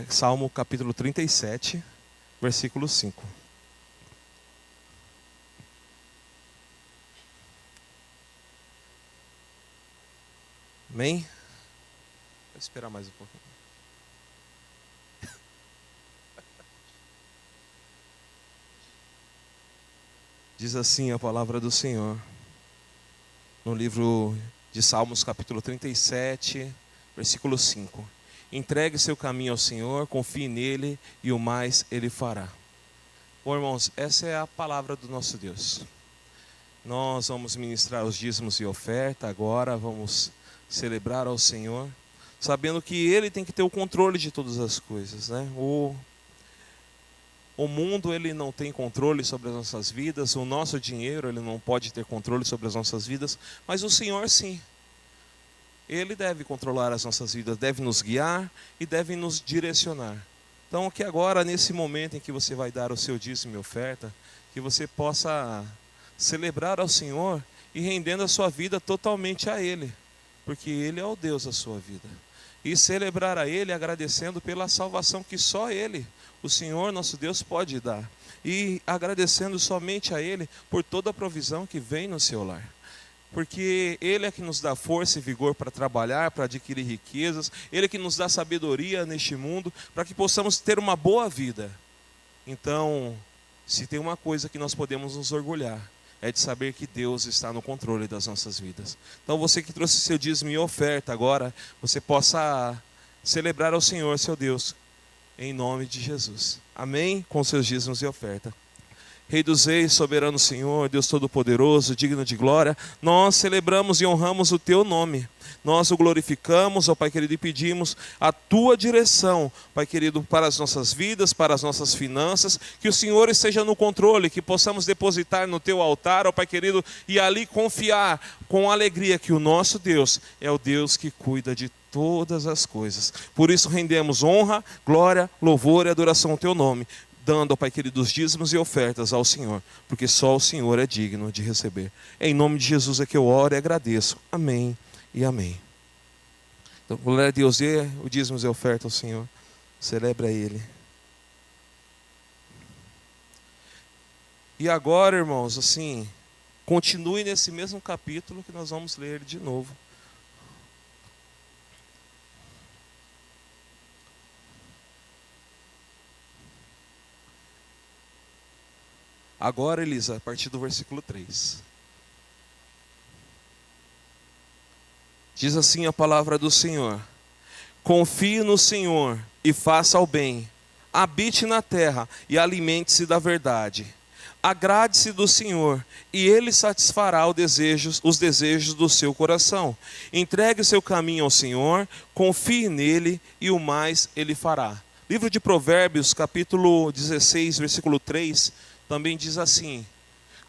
Salmo capítulo 37, versículo 5. Amém? Vou esperar mais um pouquinho. Diz assim a palavra do Senhor, no livro de Salmos capítulo 37, versículo 5. Entregue seu caminho ao Senhor, confie nele e o mais ele fará. Bom, irmãos, essa é a palavra do nosso Deus. Nós vamos ministrar os dízimos e oferta agora, vamos celebrar ao Senhor, sabendo que Ele tem que ter o controle de todas as coisas, né? O mundo, ele não tem controle sobre as nossas vidas, o nosso dinheiro, ele não pode ter controle sobre as nossas vidas, mas o Senhor sim. Ele deve controlar as nossas vidas, deve nos guiar e deve nos direcionar. Então, que agora, nesse momento em que você vai dar o seu dízimo e oferta, que você possa celebrar ao Senhor e rendendo a sua vida totalmente a Ele, porque Ele é o Deus da sua vida. E celebrar a Ele agradecendo pela salvação que só Ele, o Senhor nosso Deus, pode dar. E agradecendo somente a Ele por toda a provisão que vem no seu lar. Porque Ele é que nos dá força e vigor para trabalhar, para adquirir riquezas. Ele é que nos dá sabedoria neste mundo, para que possamos ter uma boa vida. Então, se tem uma coisa que nós podemos nos orgulhar, é de saber que Deus está no controle das nossas vidas. Então você que trouxe seu dízimo e oferta agora, você possa celebrar ao Senhor, seu Deus, em nome de Jesus. Amém? Com seus dízimos e oferta. Rei dos reis, soberano Senhor, Deus Todo-Poderoso, digno de glória, nós celebramos e honramos o Teu nome. Nós o glorificamos, ó Pai querido, e pedimos a Tua direção, Pai querido, para as nossas vidas, para as nossas finanças, que o Senhor esteja no controle, que possamos depositar no Teu altar, ó Pai querido, e ali confiar com alegria que o nosso Deus é o Deus que cuida de todas as coisas. Por isso rendemos honra, glória, louvor e adoração ao Teu nome, dando, ó Pai querido, os dízimos e ofertas ao Senhor, porque só o Senhor é digno de receber. Em nome de Jesus é que eu oro e agradeço. Amém e amém. Então, glória a Deus, dê o dízimos e oferta ao Senhor. Celebra Ele. E agora, irmãos, assim, continue nesse mesmo capítulo que nós vamos ler de novo. Agora, Elisa, a partir do versículo 3. Diz assim a palavra do Senhor: confie no Senhor e faça o bem, habite na terra e alimente-se da verdade. Agrade-se do Senhor e Ele satisfará os desejos do seu coração. Entregue o seu caminho ao Senhor, confie nele e o mais Ele fará. Livro de Provérbios, capítulo 16, versículo 3, também diz assim: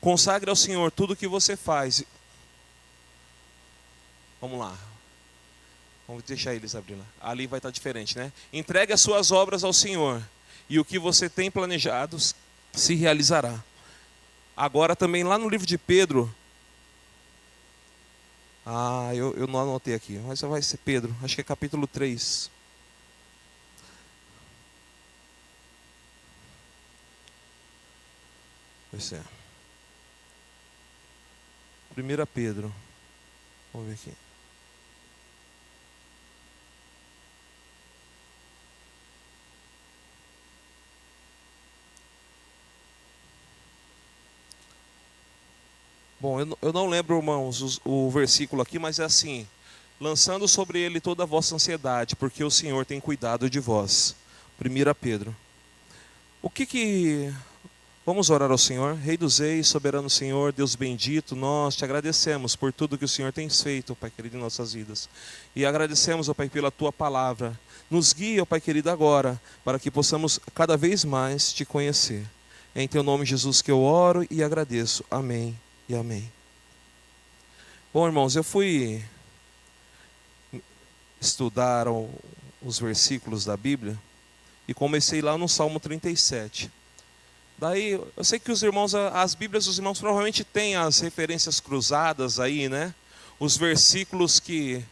consagre ao Senhor tudo o que você faz. Vamos lá. Vamos deixar eles abrir lá. Ali vai estar diferente, né? Entregue as suas obras ao Senhor, e o que você tem planejado se realizará. Agora também lá no livro de Pedro. Eu não anotei aqui, mas vai ser Pedro. Acho que é capítulo 3. Vai ser 1 Pedro. Vamos ver aqui. Bom, eu não lembro, irmãos, o versículo aqui, mas é assim: lançando sobre ele toda a vossa ansiedade, porque o Senhor tem cuidado de vós. 1 Pedro. Vamos orar ao Senhor. Rei dos reis, soberano Senhor, Deus bendito, nós te agradecemos por tudo que o Senhor tem feito, Pai querido, em nossas vidas. E agradecemos, ó Pai, pela Tua palavra. Nos guia, ó Pai querido, agora, para que possamos cada vez mais te conhecer. É em Teu nome, Jesus, que eu oro e agradeço. Amém e amém. Bom, irmãos, eu fui estudar os versículos da Bíblia e comecei lá no Salmo 37. Daí, eu sei que os irmãos, as Bíblias dos irmãos provavelmente têm as referências cruzadas aí, né? Os versículos que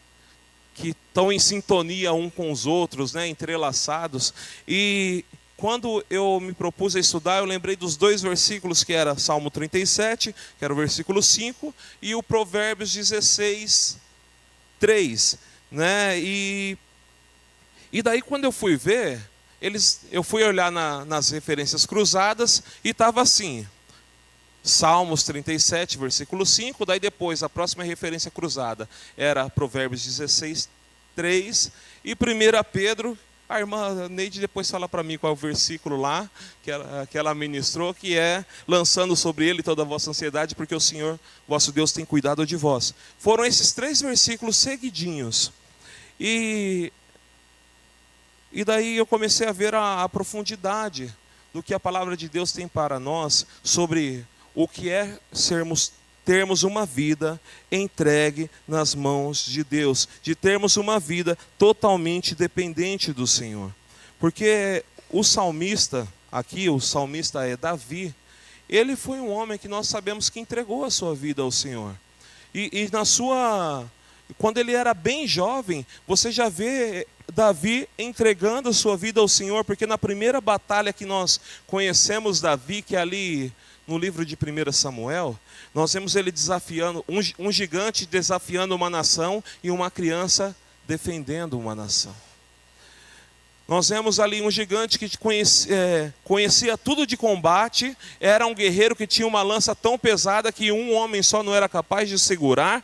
que estão em sintonia um com os outros, né, entrelaçados. E quando eu me propus a estudar, eu lembrei dos dois versículos, que era Salmo 37, que era o versículo 5, e o Provérbios 16, 3. Né? E daí quando eu fui ver, eu fui olhar nas referências cruzadas e estava assim, Salmos 37, versículo 5, daí depois a próxima referência cruzada era Provérbios 16, 3, e 1 Pedro, a irmã Neide depois fala para mim qual é o versículo lá, que ela ministrou, que é, lançando sobre ele toda a vossa ansiedade, porque o Senhor, vosso Deus, tem cuidado de vós. Foram esses 3 versículos seguidinhos. E daí eu comecei a ver a profundidade do que a palavra de Deus tem para nós sobre o que é termos uma vida entregue nas mãos de Deus, de termos uma vida totalmente dependente do Senhor. Porque o salmista, aqui o salmista é Davi, ele foi um homem que nós sabemos que entregou a sua vida ao Senhor. E quando ele era bem jovem, você já vê Davi entregando a sua vida ao Senhor, porque na primeira batalha que nós conhecemos Davi, que é ali no livro de 1 Samuel, nós vemos ele desafiando, um gigante desafiando uma nação e uma criança defendendo uma nação. Nós vemos ali um gigante que conhecia tudo de combate, era um guerreiro que tinha uma lança tão pesada que um homem só não era capaz de segurar,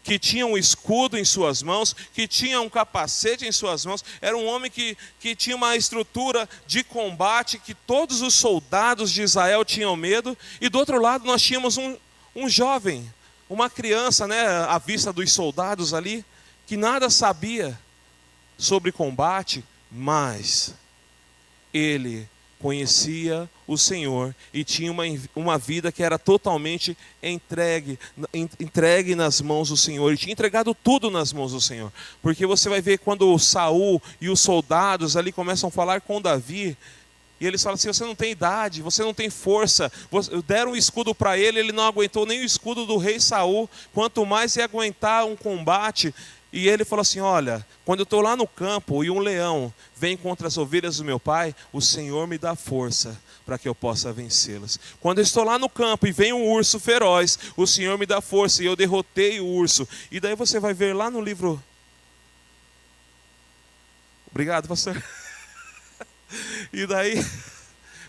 que tinha um escudo em suas mãos, que tinha um capacete em suas mãos, era um homem que tinha uma estrutura de combate, que todos os soldados de Israel tinham medo, e do outro lado nós tínhamos um jovem, uma criança, né, à vista dos soldados ali, que nada sabia sobre combate, mas ele conhecia o Senhor e tinha uma vida que era totalmente entregue nas mãos do Senhor. Ele tinha entregado tudo nas mãos do Senhor. Porque você vai ver quando Saul e os soldados ali começam a falar com Davi, e eles falam assim: você não tem idade, você não tem força. Deram um escudo para ele, ele não aguentou nem o escudo do rei Saul, quanto mais ia aguentar um combate. E ele falou assim: olha, quando eu estou lá no campo e um leão vem contra as ovelhas do meu pai, o Senhor me dá força para que eu possa vencê-las. Quando eu estou lá no campo e vem um urso feroz, o Senhor me dá força e eu derrotei o urso. E daí você vai ver lá no livro... Obrigado, pastor. E daí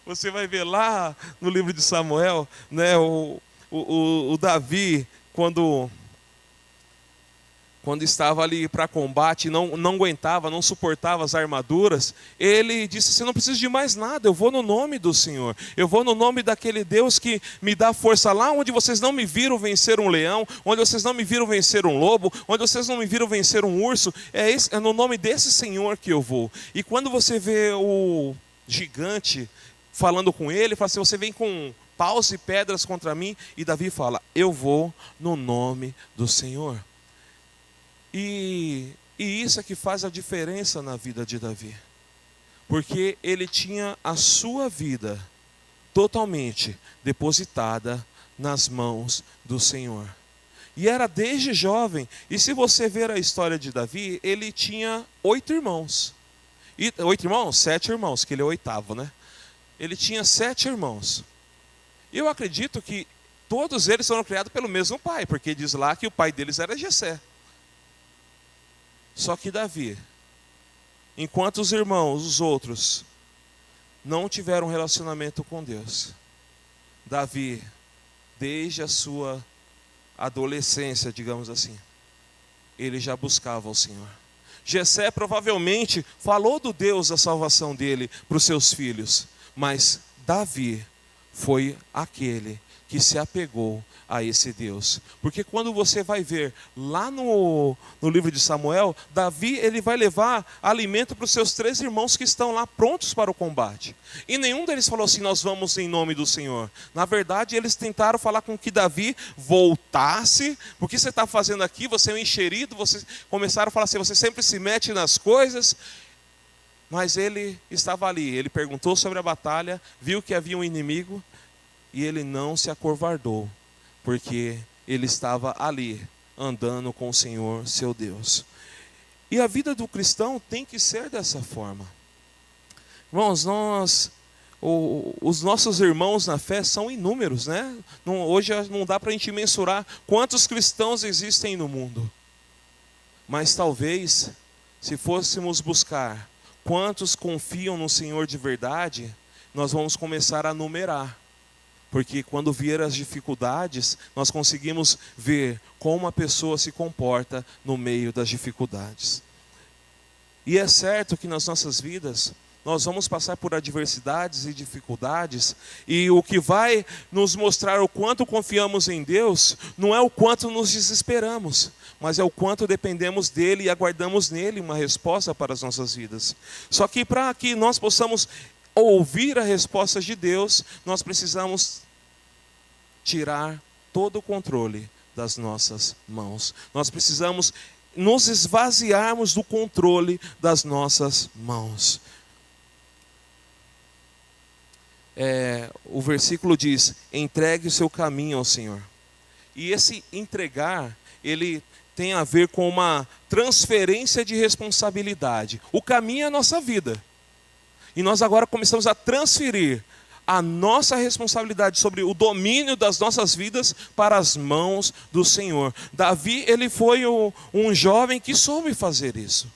você vai ver lá no livro de Samuel, né, o Davi, quando estava ali para combate, não aguentava, não suportava as armaduras, ele disse: você não precisa de mais nada, eu vou no nome do Senhor, eu vou no nome daquele Deus que me dá força. Lá onde vocês não me viram vencer um leão, onde vocês não me viram vencer um lobo, onde vocês não me viram vencer um urso, é no nome desse Senhor que eu vou. E quando você vê o gigante falando com ele, fala assim: você vem com paus e pedras contra mim, e Davi fala: eu vou no nome do Senhor. E isso é que faz a diferença na vida de Davi, porque ele tinha a sua vida totalmente depositada nas mãos do Senhor. E era desde jovem. E se você ver a história de Davi, ele tinha 8 irmãos. 8 irmãos? 7 irmãos, que ele é o 8º, né? Ele tinha 7 irmãos. Eu acredito que todos eles foram criados pelo mesmo pai, porque diz lá que o pai deles era Jessé. Só que Davi, enquanto os irmãos, os outros, não tiveram relacionamento com Deus, Davi, desde a sua adolescência, digamos assim, ele já buscava o Senhor. Jessé provavelmente falou do Deus da salvação dele para os seus filhos, mas Davi foi aquele que se apegou a esse Deus. Porque quando você vai ver lá no livro de Samuel, Davi ele vai levar alimento para os seus 3 irmãos que estão lá prontos para o combate. E nenhum deles falou assim: nós vamos em nome do Senhor. Na verdade, eles tentaram falar com que Davi voltasse. O que você está fazendo aqui? Você é um enxerido. Vocês começaram a falar assim: você sempre se mete nas coisas. Mas ele estava ali. Ele perguntou sobre a batalha, viu que havia um inimigo, e ele não se acovardou, porque ele estava ali andando com o Senhor, seu Deus. E a vida do cristão tem que ser dessa forma. Irmãos, os nossos irmãos na fé são inúmeros, né? Hoje não dá para a gente mensurar quantos cristãos existem no mundo. Mas talvez, se fôssemos buscar quantos confiam no Senhor de verdade, nós vamos começar a numerar. Porque quando vier as dificuldades, nós conseguimos ver como a pessoa se comporta no meio das dificuldades. E é certo que nas nossas vidas, nós vamos passar por adversidades e dificuldades, e o que vai nos mostrar o quanto confiamos em Deus, não é o quanto nos desesperamos, mas é o quanto dependemos dEle e aguardamos nele uma resposta para as nossas vidas. Só que para que nós possamos ouvir a resposta de Deus, nós precisamos tirar todo o controle das nossas mãos. Nós precisamos nos esvaziarmos do controle das nossas mãos. O versículo diz: entregue o seu caminho ao Senhor. E esse entregar, ele tem a ver com uma transferência de responsabilidade. O caminho é a nossa vida. E nós agora começamos a transferir a nossa responsabilidade sobre o domínio das nossas vidas para as mãos do Senhor. Davi, ele foi um jovem que soube fazer isso.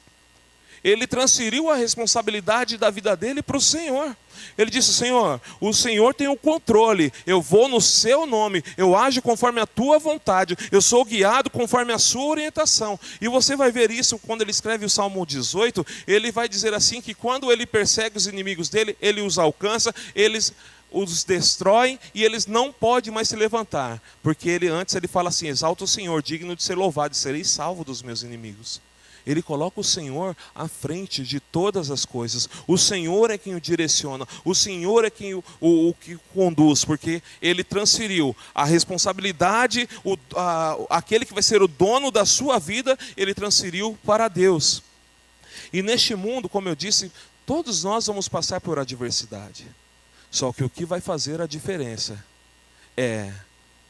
Ele transferiu a responsabilidade da vida dele para o Senhor. Ele disse: Senhor, o Senhor tem o controle, eu vou no seu nome, eu ajo conforme a tua vontade, eu sou guiado conforme a sua orientação. E você vai ver isso quando ele escreve o Salmo 18, ele vai dizer assim que quando ele persegue os inimigos dele, ele os alcança, eles os destroem e eles não podem mais se levantar. Porque antes ele fala assim: exalta o Senhor, digno de ser louvado, e serei salvo dos meus inimigos. Ele coloca o Senhor à frente de todas as coisas. O Senhor é quem o direciona. O Senhor é quem o que conduz. Porque Ele transferiu a responsabilidade, aquele que vai ser o dono da sua vida, Ele transferiu para Deus. E neste mundo, como eu disse, todos nós vamos passar por adversidade. Só que o que vai fazer a diferença é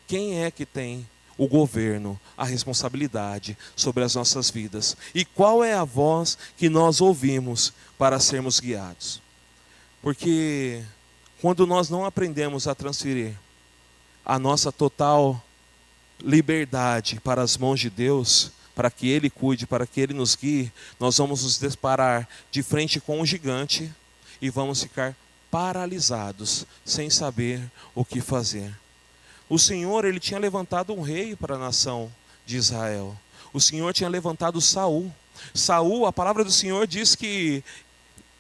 quem é que tem o governo, a responsabilidade sobre as nossas vidas. E qual é a voz que nós ouvimos para sermos guiados? Porque quando nós não aprendemos a transferir a nossa total liberdade para as mãos de Deus, para que Ele cuide, para que Ele nos guie, nós vamos nos deparar de frente com um gigante e vamos ficar paralisados, sem saber o que fazer. O Senhor, Ele tinha levantado um rei para a nação de Israel. O Senhor tinha levantado Saul. Saul, a palavra do Senhor diz que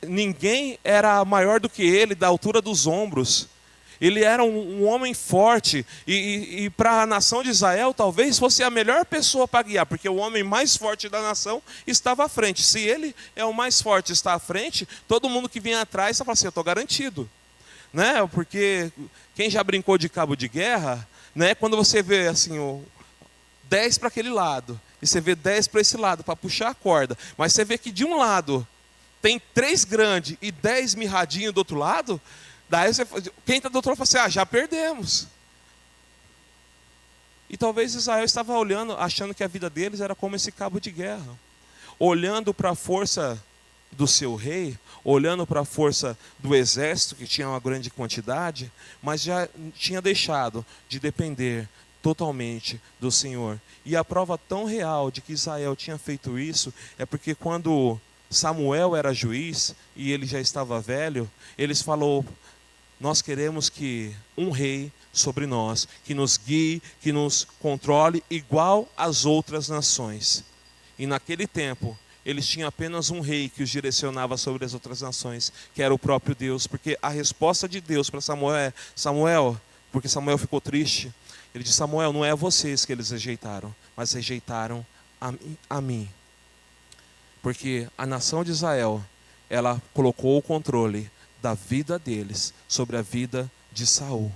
ninguém era maior do que ele, da altura dos ombros. Ele era um homem forte. E para a nação de Israel, talvez fosse a melhor pessoa para guiar, porque o homem mais forte da nação estava à frente. Se ele é o mais forte e está à frente, todo mundo que vinha atrás fala assim: eu estou garantido. Né? Porque quem já brincou de cabo de guerra, né? Quando você vê assim, 10 para aquele lado, e você vê 10 para esse lado, para puxar a corda, mas você vê que de um lado tem 3 grandes e 10 mirradinhos do outro lado, daí quem está do outro lado fala assim: já perdemos. E talvez Israel estava olhando, achando que a vida deles era como esse cabo de guerra, olhando para a força do seu rei, olhando para a força do exército, que tinha uma grande quantidade, mas já tinha deixado de depender totalmente do Senhor. E a prova tão real de que Israel tinha feito isso é porque quando Samuel era juiz e ele já estava velho, eles falou: nós queremos que um rei sobre nós, que nos guie, que nos controle igual às outras nações. E naquele tempo eles tinham apenas um rei que os direcionava sobre as outras nações, que era o próprio Deus. Porque a resposta de Deus para Samuel é: Samuel, porque Samuel ficou triste, ele disse: Samuel, não é a vocês que eles rejeitaram, mas rejeitaram a mim. Porque a nação de Israel, ela colocou o controle da vida deles sobre a vida de Saul.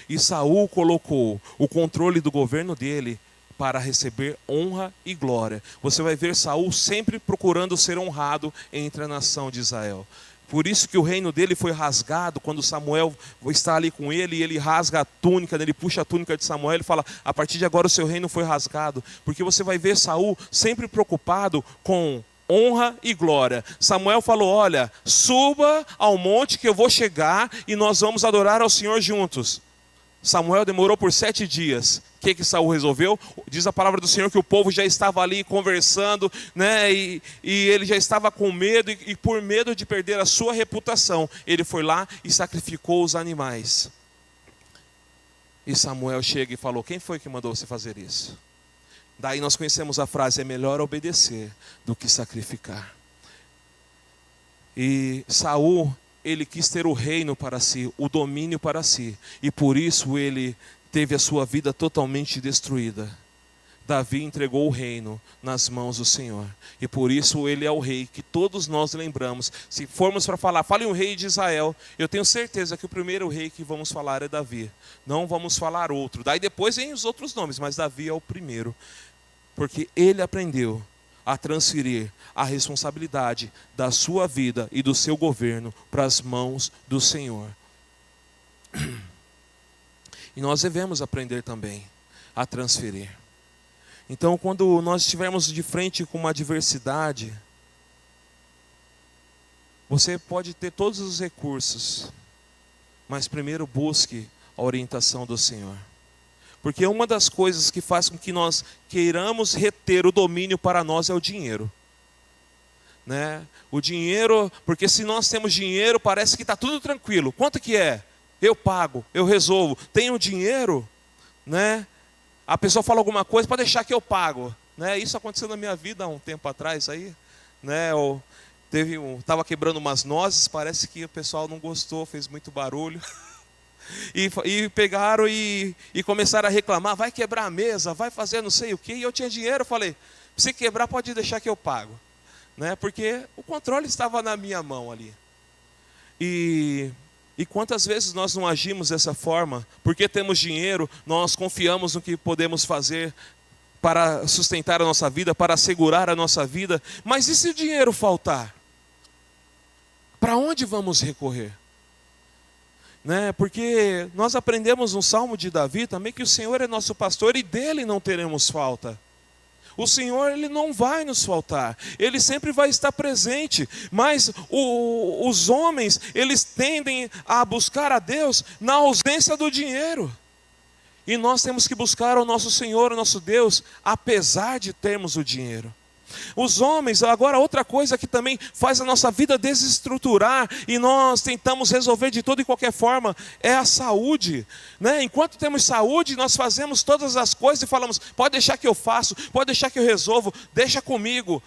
E Saul colocou o controle do governo dele para receber honra e glória. Você vai ver Saul sempre procurando ser honrado entre a nação de Israel. Por isso que o reino dele foi rasgado, quando Samuel está ali com ele, e ele rasga a túnica, ele puxa a túnica de Samuel, ele fala, a partir de agora o seu reino foi rasgado. Porque você vai ver Saul sempre preocupado com honra e glória. Samuel falou, olha, suba ao monte que eu vou chegar e nós vamos adorar ao Senhor juntos. Samuel demorou por 7 dias. O que Saul resolveu? Diz a palavra do Senhor que o povo já estava ali conversando, né? E ele já estava com medo, e por medo de perder a sua reputação, ele foi lá e sacrificou os animais. E Samuel chega e falou, quem foi que mandou você fazer isso? Daí nós conhecemos a frase, é melhor obedecer do que sacrificar. E Saul, ele quis ter o reino para si, o domínio para si, e por isso ele teve a sua vida totalmente destruída. Davi entregou o reino nas mãos do Senhor, e por isso ele é o rei que todos nós lembramos. Se formos para falar, fale um rei de Israel, eu tenho certeza que o primeiro rei que vamos falar é Davi, não vamos falar outro. Daí depois vem os outros nomes, mas Davi é o primeiro, porque ele aprendeu a transferir a responsabilidade da sua vida e do seu governo para as mãos do Senhor. E nós devemos aprender também a transferir. Então, quando nós estivermos de frente com uma adversidade, você pode ter todos os recursos, mas primeiro busque a orientação do Senhor. Porque uma das coisas que faz com que nós queiramos reter o domínio para nós é o dinheiro. Né? O dinheiro, porque se nós temos dinheiro, parece que está tudo tranquilo. Quanto que é? Eu pago, eu resolvo. Tenho dinheiro, né? A pessoa fala alguma coisa, pode deixar que eu pago. Né? Isso aconteceu na minha vida há um tempo atrás aí. Né? Estava quebrando umas nozes, parece que o pessoal não gostou, fez muito barulho. E pegaram e começaram a reclamar, vai quebrar a mesa, vai fazer não sei o que. E eu tinha dinheiro, eu falei, se quebrar pode deixar que eu pago, né? Porque o controle estava na minha mão ali. E quantas vezes nós não agimos dessa forma? Porque temos dinheiro, nós confiamos no que podemos fazer para sustentar a nossa vida, para assegurar a nossa vida. Mas e se o dinheiro faltar? Para onde vamos recorrer? Né? Porque nós aprendemos no Salmo de Davi também que o Senhor é nosso pastor e dele não teremos falta. O Senhor, ele não vai nos faltar, ele sempre vai estar presente, mas os homens, eles tendem a buscar a Deus na ausência do dinheiro. E nós temos que buscar o nosso Senhor, o nosso Deus, apesar de termos o dinheiro. Os homens, agora outra coisa que também faz a nossa vida desestruturar e nós tentamos resolver de toda e qualquer forma, é a saúde, né? Enquanto temos saúde, nós fazemos todas as coisas e falamos, pode deixar que eu faço, pode deixar que eu resolvo, deixa comigo.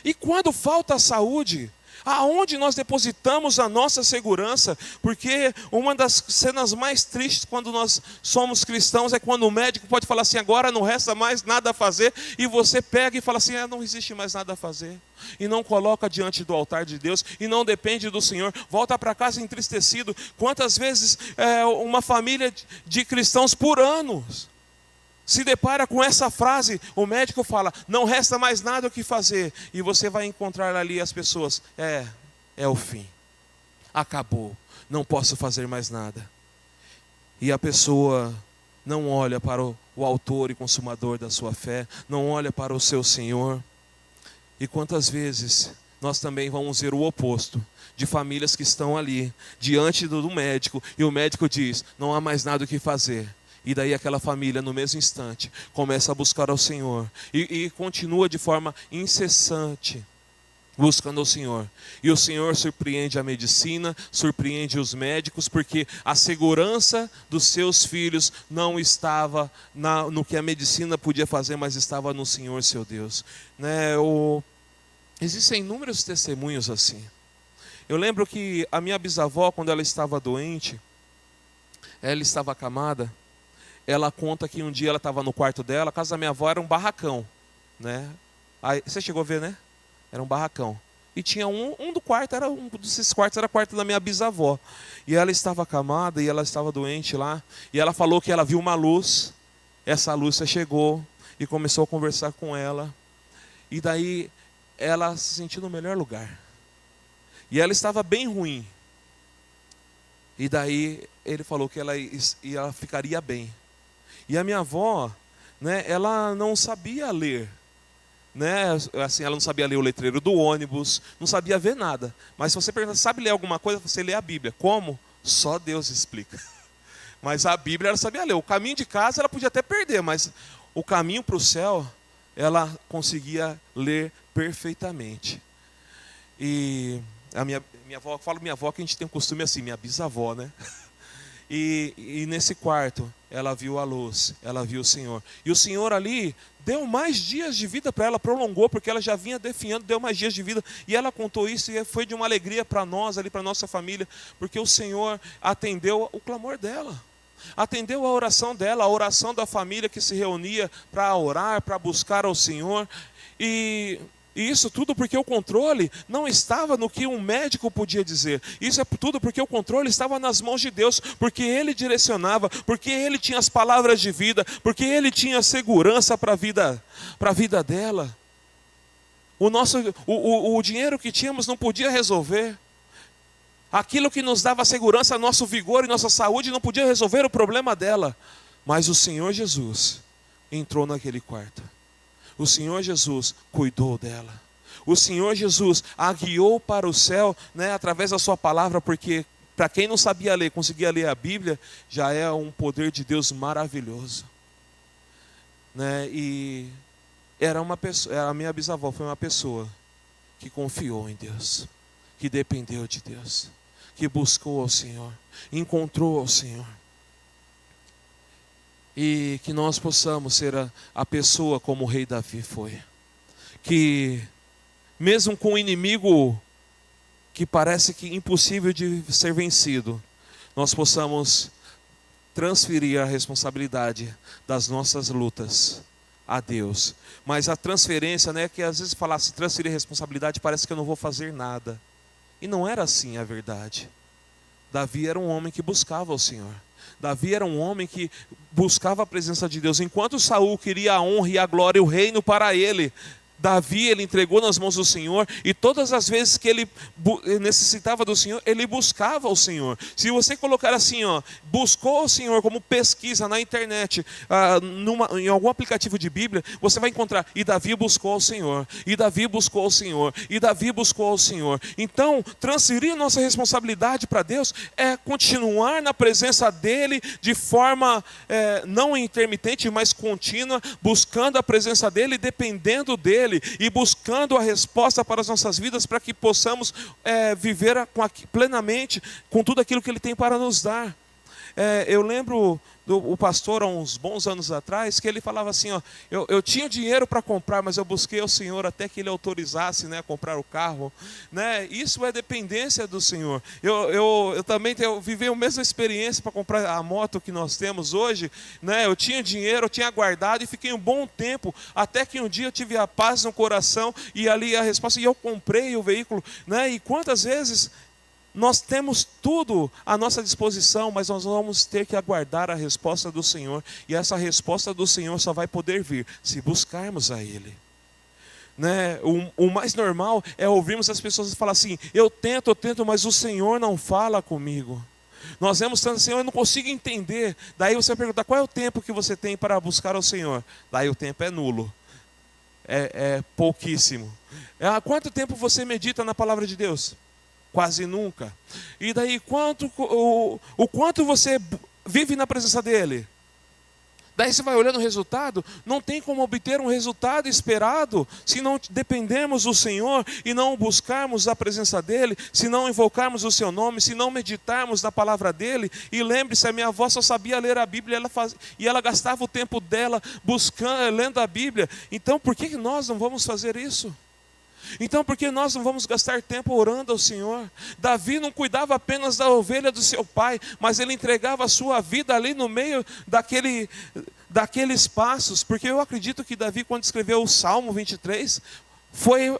E quando falta a saúde, aonde nós depositamos a nossa segurança? Porque uma das cenas mais tristes quando nós somos cristãos é quando o médico pode falar assim, agora não resta mais nada a fazer, e você pega e fala assim, não existe mais nada a fazer, e não coloca diante do altar de Deus, e não depende do Senhor, volta para casa entristecido. Quantas vezes uma família de cristãos por anos se depara com essa frase, o médico fala, não resta mais nada o que fazer, e você vai encontrar ali as pessoas, é o fim, acabou, não posso fazer mais nada. E a pessoa não olha para o autor e consumador da sua fé, não olha para o seu Senhor. E quantas vezes nós também vamos ver o oposto, de famílias que estão ali, diante do médico, e o médico diz, não há mais nada o que fazer. E daí aquela família, no mesmo instante, começa a buscar ao Senhor. E continua de forma incessante, buscando ao Senhor. E o Senhor surpreende a medicina, surpreende os médicos, porque a segurança dos seus filhos não estava no que a medicina podia fazer, mas estava no Senhor, seu Deus. Né? Existem inúmeros testemunhos assim. Eu lembro que a minha bisavó, quando ela estava doente, ela estava acamada. Ela conta que um dia ela estava no quarto dela, a casa da minha avó era um barracão, né? Aí, você chegou a ver, né? Era um barracão. E tinha um desses quartos era o quarto da minha bisavó. E ela estava acamada e ela estava doente lá. E ela falou que ela viu uma luz. Essa luz chegou e começou a conversar com ela. E daí ela se sentiu no melhor lugar. E ela estava bem ruim. E daí ele falou que ela ficaria bem. E a minha avó, né, ela não sabia ler. Né? Assim, ela não sabia ler o letreiro do ônibus, não sabia ver nada. Mas se você pergunta, sabe ler alguma coisa? Você lê a Bíblia. Como? Só Deus explica. Mas a Bíblia ela sabia ler. O caminho de casa ela podia até perder, mas o caminho para o céu ela conseguia ler perfeitamente. E a minha avó, eu falo minha avó que a gente tem um costume assim, minha bisavó, né? E nesse quarto, ela viu a luz, ela viu o Senhor. E o Senhor ali deu mais dias de vida para ela, prolongou, porque ela já vinha definhando, deu mais dias de vida. E ela contou isso e foi de uma alegria para nós, ali para nossa família, porque o Senhor atendeu o clamor dela. Atendeu a oração dela, a oração da família que se reunia para orar, para buscar ao Senhor. E isso tudo porque o controle não estava no que um médico podia dizer. Isso é tudo porque o controle estava nas mãos de Deus, porque Ele direcionava, porque Ele tinha as palavras de vida, porque Ele tinha segurança para a vida dela. O dinheiro que tínhamos não podia resolver. Aquilo que nos dava segurança, nosso vigor e nossa saúde não podia resolver o problema dela. Mas o Senhor Jesus entrou naquele quarto. O Senhor Jesus cuidou dela. O Senhor Jesus a guiou para o céu, né, através da sua palavra, porque para quem não sabia ler, conseguia ler a Bíblia, já é um poder de Deus maravilhoso. Né? E a minha bisavó foi uma pessoa que confiou em Deus, que dependeu de Deus, que buscou ao Senhor, encontrou ao Senhor. E que nós possamos ser a pessoa como o rei Davi foi. Que mesmo com um inimigo que parece que impossível de ser vencido, nós possamos transferir a responsabilidade das nossas lutas a Deus. Mas a transferência, né, que às vezes falar se transferir a responsabilidade parece que eu não vou fazer nada. E não era assim a verdade. Davi era um homem que buscava o Senhor. Davi era um homem que buscava a presença de Deus. Enquanto Saul queria a honra e a glória e o reino para ele, Davi, ele entregou nas mãos do Senhor, e todas as vezes que ele necessitava do Senhor, ele buscava o Senhor. Se você colocar assim, buscou o Senhor como pesquisa na internet, em algum aplicativo de Bíblia, você vai encontrar, e Davi buscou ao Senhor, e Davi buscou ao Senhor, e Davi buscou ao Senhor. Então, transferir nossa responsabilidade para Deus é continuar na presença dEle de forma não intermitente, mas contínua, buscando a presença dEle, dependendo dEle, e buscando a resposta para as nossas vidas, para que possamos viver plenamente com tudo aquilo que Ele tem para nos dar. Eu lembro o pastor há uns bons anos atrás, que ele falava assim, eu tinha dinheiro para comprar, mas eu busquei ao Senhor até que Ele autorizasse, né, a comprar o carro. Né? Isso é dependência do Senhor. Eu também vivi a mesma experiência para comprar a moto que nós temos hoje. Né? Eu tinha dinheiro, eu tinha guardado e fiquei um bom tempo, até que um dia eu tive a paz no coração e ali a resposta, e eu comprei o veículo. Né? E quantas vezes nós temos tudo à nossa disposição, mas nós vamos ter que aguardar a resposta do Senhor. E essa resposta do Senhor só vai poder vir se buscarmos a Ele. Né? O mais normal é ouvirmos as pessoas falar assim, eu tento, mas o Senhor não fala comigo. Nós vemos tanto, Senhor, eu não consigo entender. Daí você pergunta, qual é o tempo que você tem para buscar ao Senhor? Daí o tempo é nulo. É pouquíssimo. Há quanto tempo você medita na palavra de Deus? Quase nunca. E daí o quanto você vive na presença dEle? Daí você vai olhando o resultado, não tem como obter um resultado esperado se não dependermos do Senhor e não buscarmos a presença dEle, se não invocarmos o seu nome, se não meditarmos na palavra dEle. E lembre-se, a minha avó só sabia ler a Bíblia e ela gastava o tempo dela lendo a Bíblia. Então por que nós não vamos fazer isso? Então por que nós não vamos gastar tempo orando ao Senhor? Davi não cuidava apenas da ovelha do seu pai, mas ele entregava a sua vida ali no meio daqueles passos. Porque eu acredito que Davi, quando escreveu o Salmo 23, foi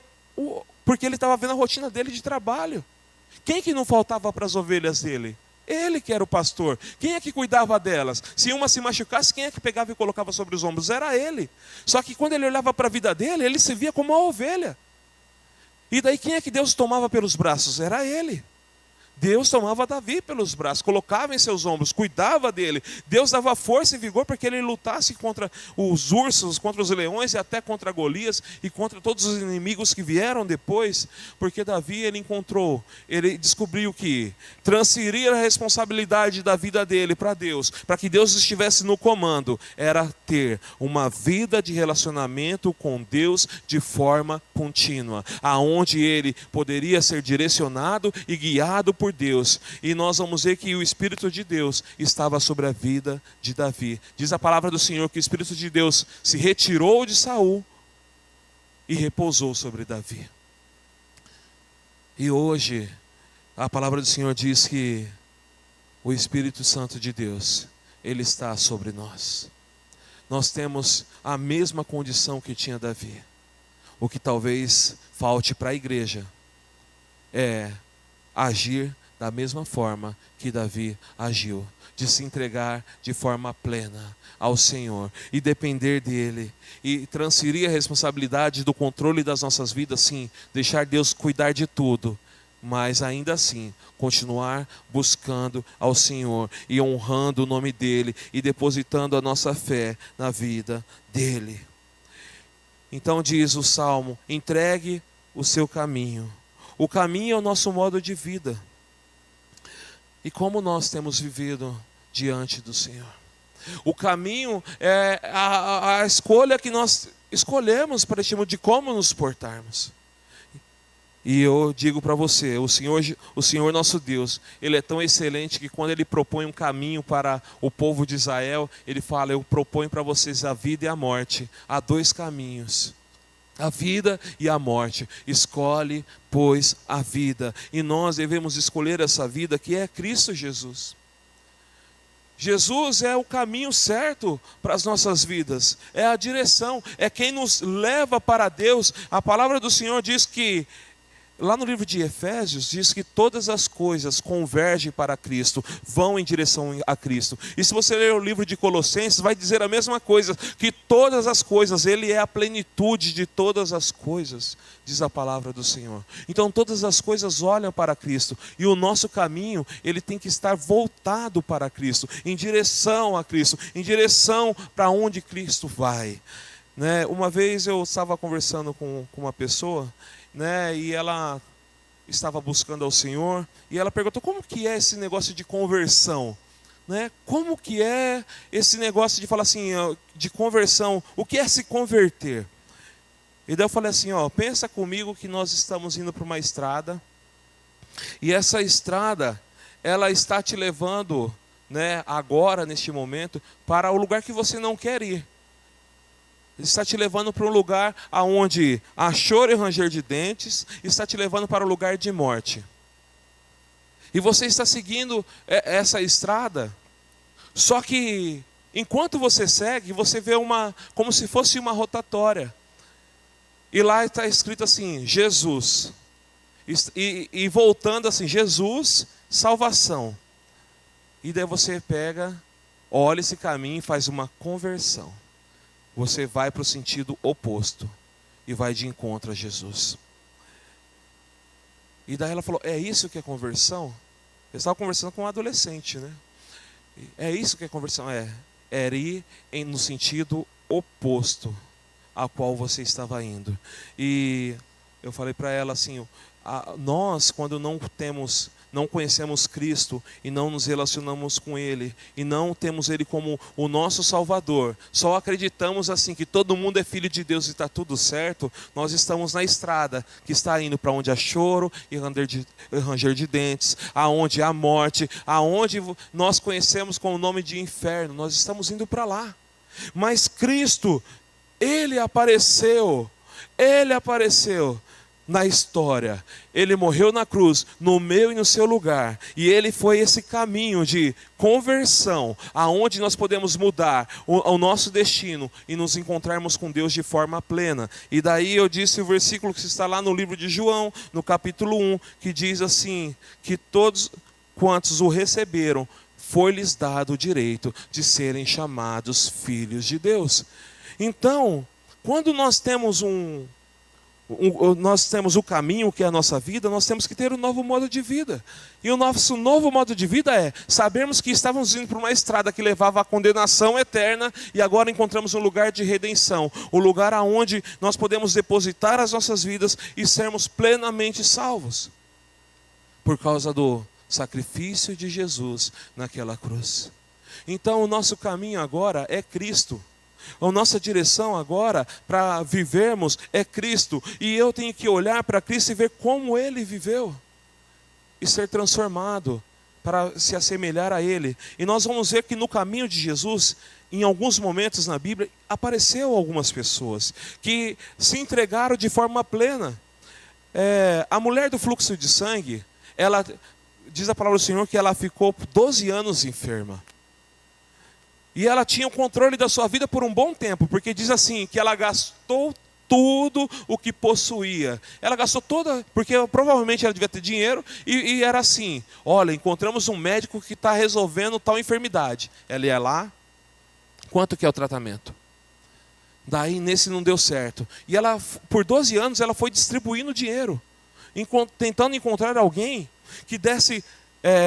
porque ele estava vendo a rotina dele de trabalho. Quem que não faltava para as ovelhas dele? Ele que era o pastor. Quem é que cuidava delas? Se uma se machucasse, quem é que pegava e colocava sobre os ombros? Era ele. Só que quando ele olhava para a vida dele, ele se via como uma ovelha. E daí quem é que Deus tomava pelos braços? Era ele. Deus tomava Davi pelos braços, colocava em seus ombros, cuidava dele. Deus dava força e vigor para que ele lutasse contra os ursos, contra os leões e até contra Golias e contra todos os inimigos que vieram depois. Porque Davi, ele descobriu que transferir a responsabilidade da vida dele para Deus, para que Deus estivesse no comando, era ter uma vida de relacionamento com Deus de forma contínua, aonde ele poderia ser direcionado e guiado por Deus. E nós vamos ver que o Espírito de Deus estava sobre a vida de Davi. Diz a palavra do Senhor que o Espírito de Deus se retirou de Saul e repousou sobre Davi. E hoje a palavra do Senhor diz que o Espírito Santo de Deus, ele está sobre nós. Nós temos a mesma condição que tinha Davi. O que talvez falte para a igreja é agir da mesma forma que Davi agiu, de se entregar de forma plena ao Senhor e depender dele e transferir a responsabilidade do controle das nossas vidas, sim, deixar Deus cuidar de tudo, mas ainda assim continuar buscando ao Senhor e honrando o nome dele e depositando a nossa fé na vida dele. Então diz o Salmo: entregue o seu caminho. O caminho é o nosso modo de vida. E como nós temos vivido diante do Senhor? O caminho é a escolha que nós escolhemos para este mundo, de como nos portarmos. E eu digo para você, o Senhor nosso Deus, Ele é tão excelente que quando Ele propõe um caminho para o povo de Israel, Ele fala: eu proponho para vocês a vida e a morte. Há dois caminhos, a vida e a morte. Escolhe, pois, a vida. E nós devemos escolher essa vida que é Cristo Jesus. Jesus é o caminho certo para as nossas vidas. É a direção, é quem nos leva para Deus. A palavra do Senhor diz que, lá no livro de Efésios, diz que todas as coisas convergem para Cristo, vão em direção a Cristo. E se você ler o livro de Colossenses, vai dizer a mesma coisa, que todas as coisas, Ele é a plenitude de todas as coisas, diz a palavra do Senhor. Então todas as coisas olham para Cristo, e o nosso caminho, ele tem que estar voltado para Cristo, em direção a Cristo, em direção para onde Cristo vai. Uma vez eu estava conversando com uma pessoa, e ela estava buscando ao Senhor, e ela perguntou: como que é esse negócio de conversão? Como que é esse negócio de falar assim, de conversão? O que é se converter? E daí eu falei assim: pensa comigo que nós estamos indo para uma estrada, e essa estrada, ela está te levando, agora, neste momento, para o lugar que você não quer ir. Ele está te levando para um lugar onde há choro e ranger de dentes, está te levando para um lugar de morte. E você está seguindo essa estrada, só que enquanto você segue, você vê como se fosse uma rotatória. E lá está escrito assim: Jesus. E voltando assim: Jesus, salvação. E daí você pega, olha esse caminho e faz uma conversão. Você vai para o sentido oposto e vai de encontro a Jesus. E daí ela falou: é isso que é conversão? Eu estava conversando com um adolescente, É isso que é conversão? Era ir no sentido oposto ao qual você estava indo. E eu falei para ela assim: nós, quando não conhecemos Cristo e não nos relacionamos com Ele e não temos Ele como o nosso Salvador, só acreditamos assim que todo mundo é filho de Deus e está tudo certo, nós estamos na estrada que está indo para onde há choro e ranger de dentes, aonde há morte, aonde nós conhecemos com o nome de inferno, nós estamos indo para lá. Mas Cristo, Ele apareceu na história. Ele morreu na cruz, no meu e no seu lugar. E Ele foi esse caminho de conversão, aonde nós podemos mudar o nosso destino e nos encontrarmos com Deus de forma plena. E daí eu disse o versículo que está lá no livro de João, no capítulo 1, que diz assim: que todos quantos o receberam, foi-lhes dado o direito de serem chamados filhos de Deus. Então, quando nós temos nós temos o caminho que é a nossa vida, nós temos que ter um novo modo de vida. E o nosso novo modo de vida é sabermos que estávamos indo por uma estrada que levava à condenação eterna e agora encontramos um lugar de redenção, o lugar aonde nós podemos depositar as nossas vidas e sermos plenamente salvos por causa do sacrifício de Jesus naquela cruz. Então o nosso caminho agora é Cristo. A nossa direção agora para vivermos é Cristo. E eu tenho que olhar para Cristo e ver como Ele viveu. E ser transformado para se assemelhar a Ele. E nós vamos ver que no caminho de Jesus, em alguns momentos na Bíblia, apareceu algumas pessoas que se entregaram de forma plena. A mulher do fluxo de sangue, ela diz a palavra do Senhor que ela ficou 12 anos enferma. E ela tinha o controle da sua vida por um bom tempo, porque diz assim, que ela gastou tudo o que possuía. Ela gastou toda, porque provavelmente ela devia ter dinheiro, e era assim, olha, encontramos um médico que está resolvendo tal enfermidade. Ela ia lá, quanto que é o tratamento? Daí nesse não deu certo. E ela, por 12 anos, ela foi distribuindo dinheiro, tentando encontrar alguém que desse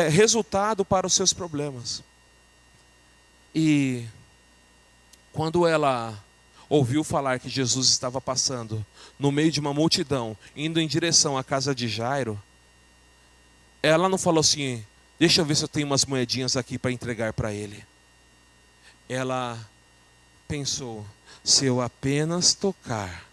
resultado para os seus problemas. E quando ela ouviu falar que Jesus estava passando no meio de uma multidão, indo em direção à casa de Jairo, ela não falou assim, deixa eu ver se eu tenho umas moedinhas aqui para entregar para ele. Ela pensou, se eu apenas tocar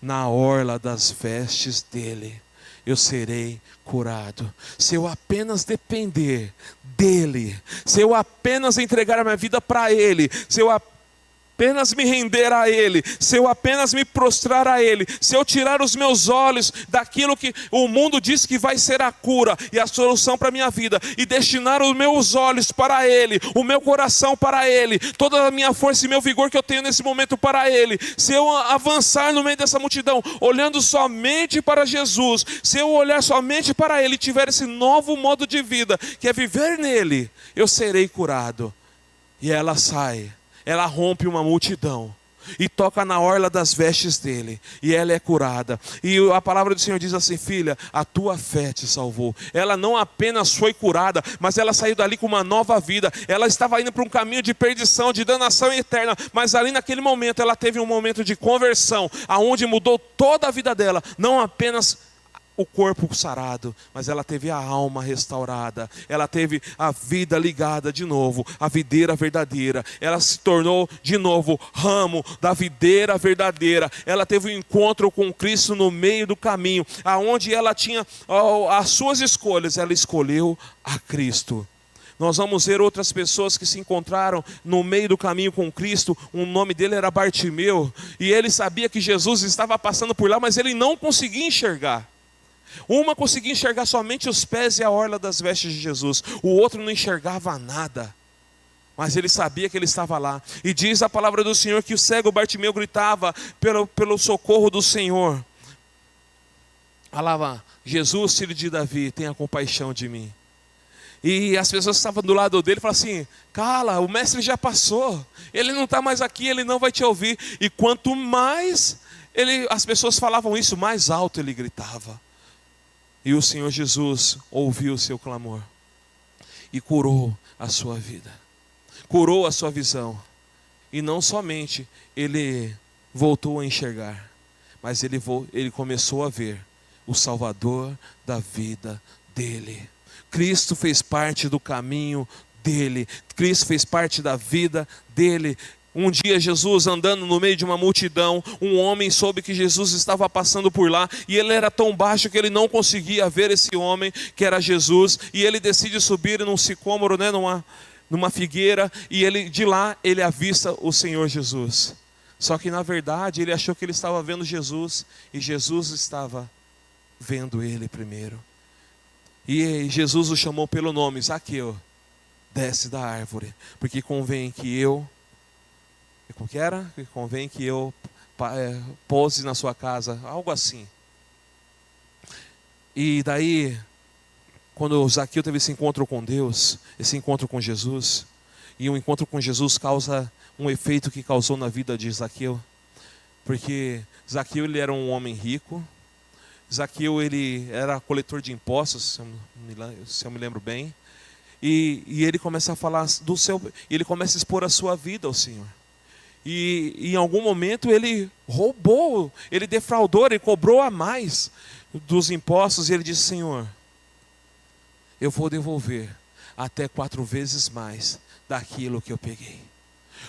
na orla das vestes dele, eu serei curado. Se eu apenas depender dele, se eu apenas entregar a minha vida para ele, se eu apenas me render a ele, se eu apenas me prostrar a ele, se eu tirar os meus olhos daquilo que o mundo diz que vai ser a cura e a solução para a minha vida, e destinar os meus olhos para ele, o meu coração para ele, toda a minha força e meu vigor que eu tenho nesse momento para ele, se eu avançar no meio dessa multidão, olhando somente para Jesus, se eu olhar somente para ele e tiver esse novo modo de vida, que é viver nele, eu serei curado. E ela sai. Ela rompe uma multidão e toca na orla das vestes dele, e ela é curada. E a palavra do Senhor diz assim, filha, a tua fé te salvou. Ela não apenas foi curada, mas ela saiu dali com uma nova vida. Ela estava indo para um caminho de perdição, de danação eterna, mas ali naquele momento ela teve um momento de conversão, aonde mudou toda a vida dela, não apenas o corpo sarado, mas ela teve a alma restaurada, ela teve a vida ligada de novo, a videira verdadeira, ela se tornou de novo ramo da videira verdadeira, ela teve um encontro com Cristo no meio do caminho, aonde ela tinha as suas escolhas, ela escolheu a Cristo. Nós vamos ver outras pessoas que se encontraram no meio do caminho com Cristo. O nome dele era Bartimeu, e ele sabia que Jesus estava passando por lá, mas ele não conseguia enxergar. Uma conseguia enxergar somente os pés e a orla das vestes de Jesus. O outro não enxergava nada. Mas ele sabia que ele estava lá. E diz a palavra do Senhor que o cego Bartimeu gritava pelo socorro do Senhor. Falava, Jesus, filho de Davi, tenha compaixão de mim. E as pessoas que estavam do lado dele falavam assim, cala, o mestre já passou. Ele não está mais aqui, ele não vai te ouvir. E quanto mais as pessoas falavam isso, mais alto ele gritava. E o Senhor Jesus ouviu o seu clamor e curou a sua vida, curou a sua visão. E não somente ele voltou a enxergar, mas ele começou a ver o Salvador da vida dele. Cristo fez parte do caminho dele, Cristo fez parte da vida dele. Um dia Jesus andando no meio de uma multidão, um homem soube que Jesus estava passando por lá, e ele era tão baixo que ele não conseguia ver esse homem que era Jesus, e ele decide subir num sicômoro, numa figueira, e de lá ele avista o Senhor Jesus. Só que na verdade ele achou que ele estava vendo Jesus, e Jesus estava vendo ele primeiro. E Jesus o chamou pelo nome, Zaqueu, desce da árvore, porque convém que eu... Como que era? Convém que eu pouse na sua casa, algo assim. E daí, quando Zaqueu teve esse encontro com Deus, esse encontro com Jesus, e o encontro com Jesus causa um efeito que causou na vida de Zaqueu, porque Zaqueu ele era um homem rico, Zaqueu, ele era coletor de impostos, se eu me lembro bem. E ele começa a falar ele começa a expor a sua vida ao Senhor. E em algum momento ele roubou, ele defraudou, ele cobrou a mais dos impostos. E ele disse: Senhor, eu vou devolver até 4 vezes mais daquilo que eu peguei.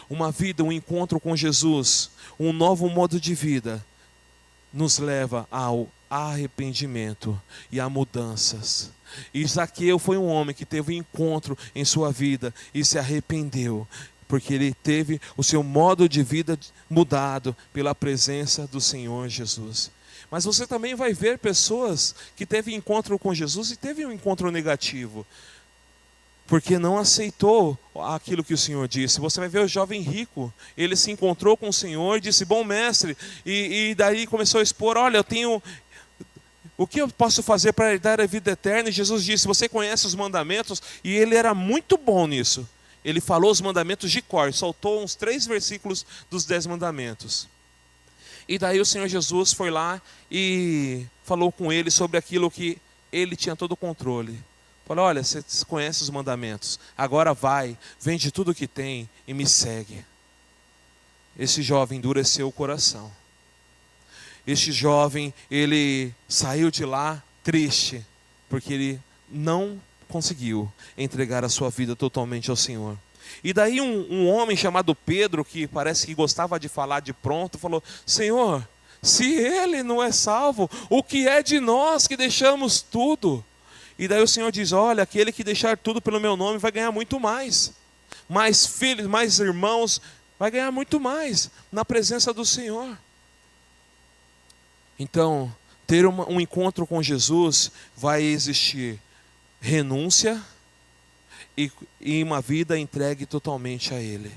Uma vida, um encontro com Jesus, um novo modo de vida, nos leva ao arrependimento e a mudanças. E Zaqueu foi um homem que teve um encontro em sua vida e se arrependeu, porque ele teve o seu modo de vida mudado pela presença do Senhor Jesus. Mas você também vai ver pessoas que teve encontro com Jesus e teve um encontro negativo, porque não aceitou aquilo que o Senhor disse. Você vai ver o jovem rico, ele se encontrou com o Senhor e disse: bom mestre, e daí começou a expor: olha, o que eu posso fazer para herdar a vida eterna? E Jesus disse: você conhece os mandamentos? E ele era muito bom nisso. Ele falou os mandamentos de cor, soltou uns 3 versículos dos 10 mandamentos. E daí o Senhor Jesus foi lá e falou com ele sobre aquilo que ele tinha todo o controle. Falou: olha, você conhece os mandamentos, agora vai, vende tudo o que tem e me segue. Esse jovem endureceu o coração. Este jovem, ele saiu de lá triste, porque ele não conseguiu entregar a sua vida totalmente ao Senhor. E daí um homem chamado Pedro, que parece que gostava de falar de pronto, falou: Senhor, se ele não é salvo, o que é de nós que deixamos tudo? E daí o Senhor diz: olha, aquele que deixar tudo pelo meu nome vai ganhar muito mais. Mais filhos, mais irmãos, vai ganhar muito mais na presença do Senhor. Então, ter um encontro com Jesus vai existir renúncia e uma vida entregue totalmente a Ele.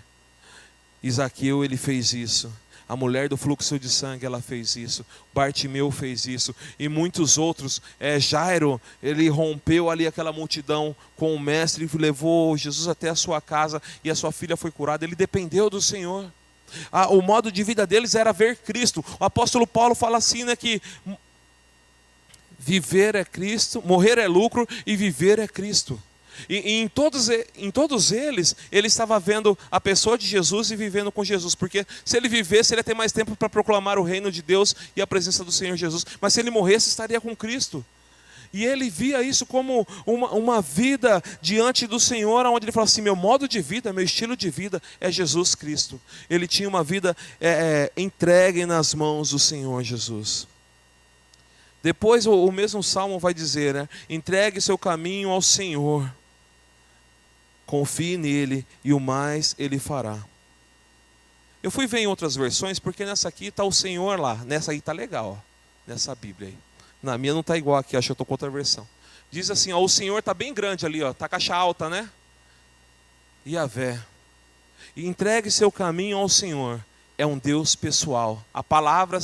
Zaqueu, ele fez isso. A mulher do fluxo de sangue, ela fez isso. Bartimeu fez isso. E muitos outros. Jairo, ele rompeu ali aquela multidão com o mestre e levou Jesus até a sua casa e a sua filha foi curada. Ele dependeu do Senhor. O modo de vida deles era ver Cristo. O apóstolo Paulo fala assim, né, que viver é Cristo, morrer é lucro e viver é Cristo. E em todos eles, ele estava vendo a pessoa de Jesus e vivendo com Jesus. Porque se ele vivesse, ele ia ter mais tempo para proclamar o reino de Deus e a presença do Senhor Jesus. Mas se ele morresse, estaria com Cristo. E ele via isso como uma vida diante do Senhor, onde ele falava assim: meu modo de vida, meu estilo de vida é Jesus Cristo. Ele tinha uma vida entregue nas mãos do Senhor Jesus. Depois o mesmo Salmo vai dizer, né? Entregue seu caminho ao Senhor. Confie nele e o mais ele fará. Eu fui ver em outras versões, porque nessa aqui está o Senhor lá. Nessa aí está legal, ó, nessa Bíblia aí. Na minha não está igual aqui, acho que eu estou com outra versão. Diz assim, ó, o Senhor está bem grande ali, está caixa alta, né? Yahvé. E entregue seu caminho ao Senhor. É um Deus pessoal. A palavra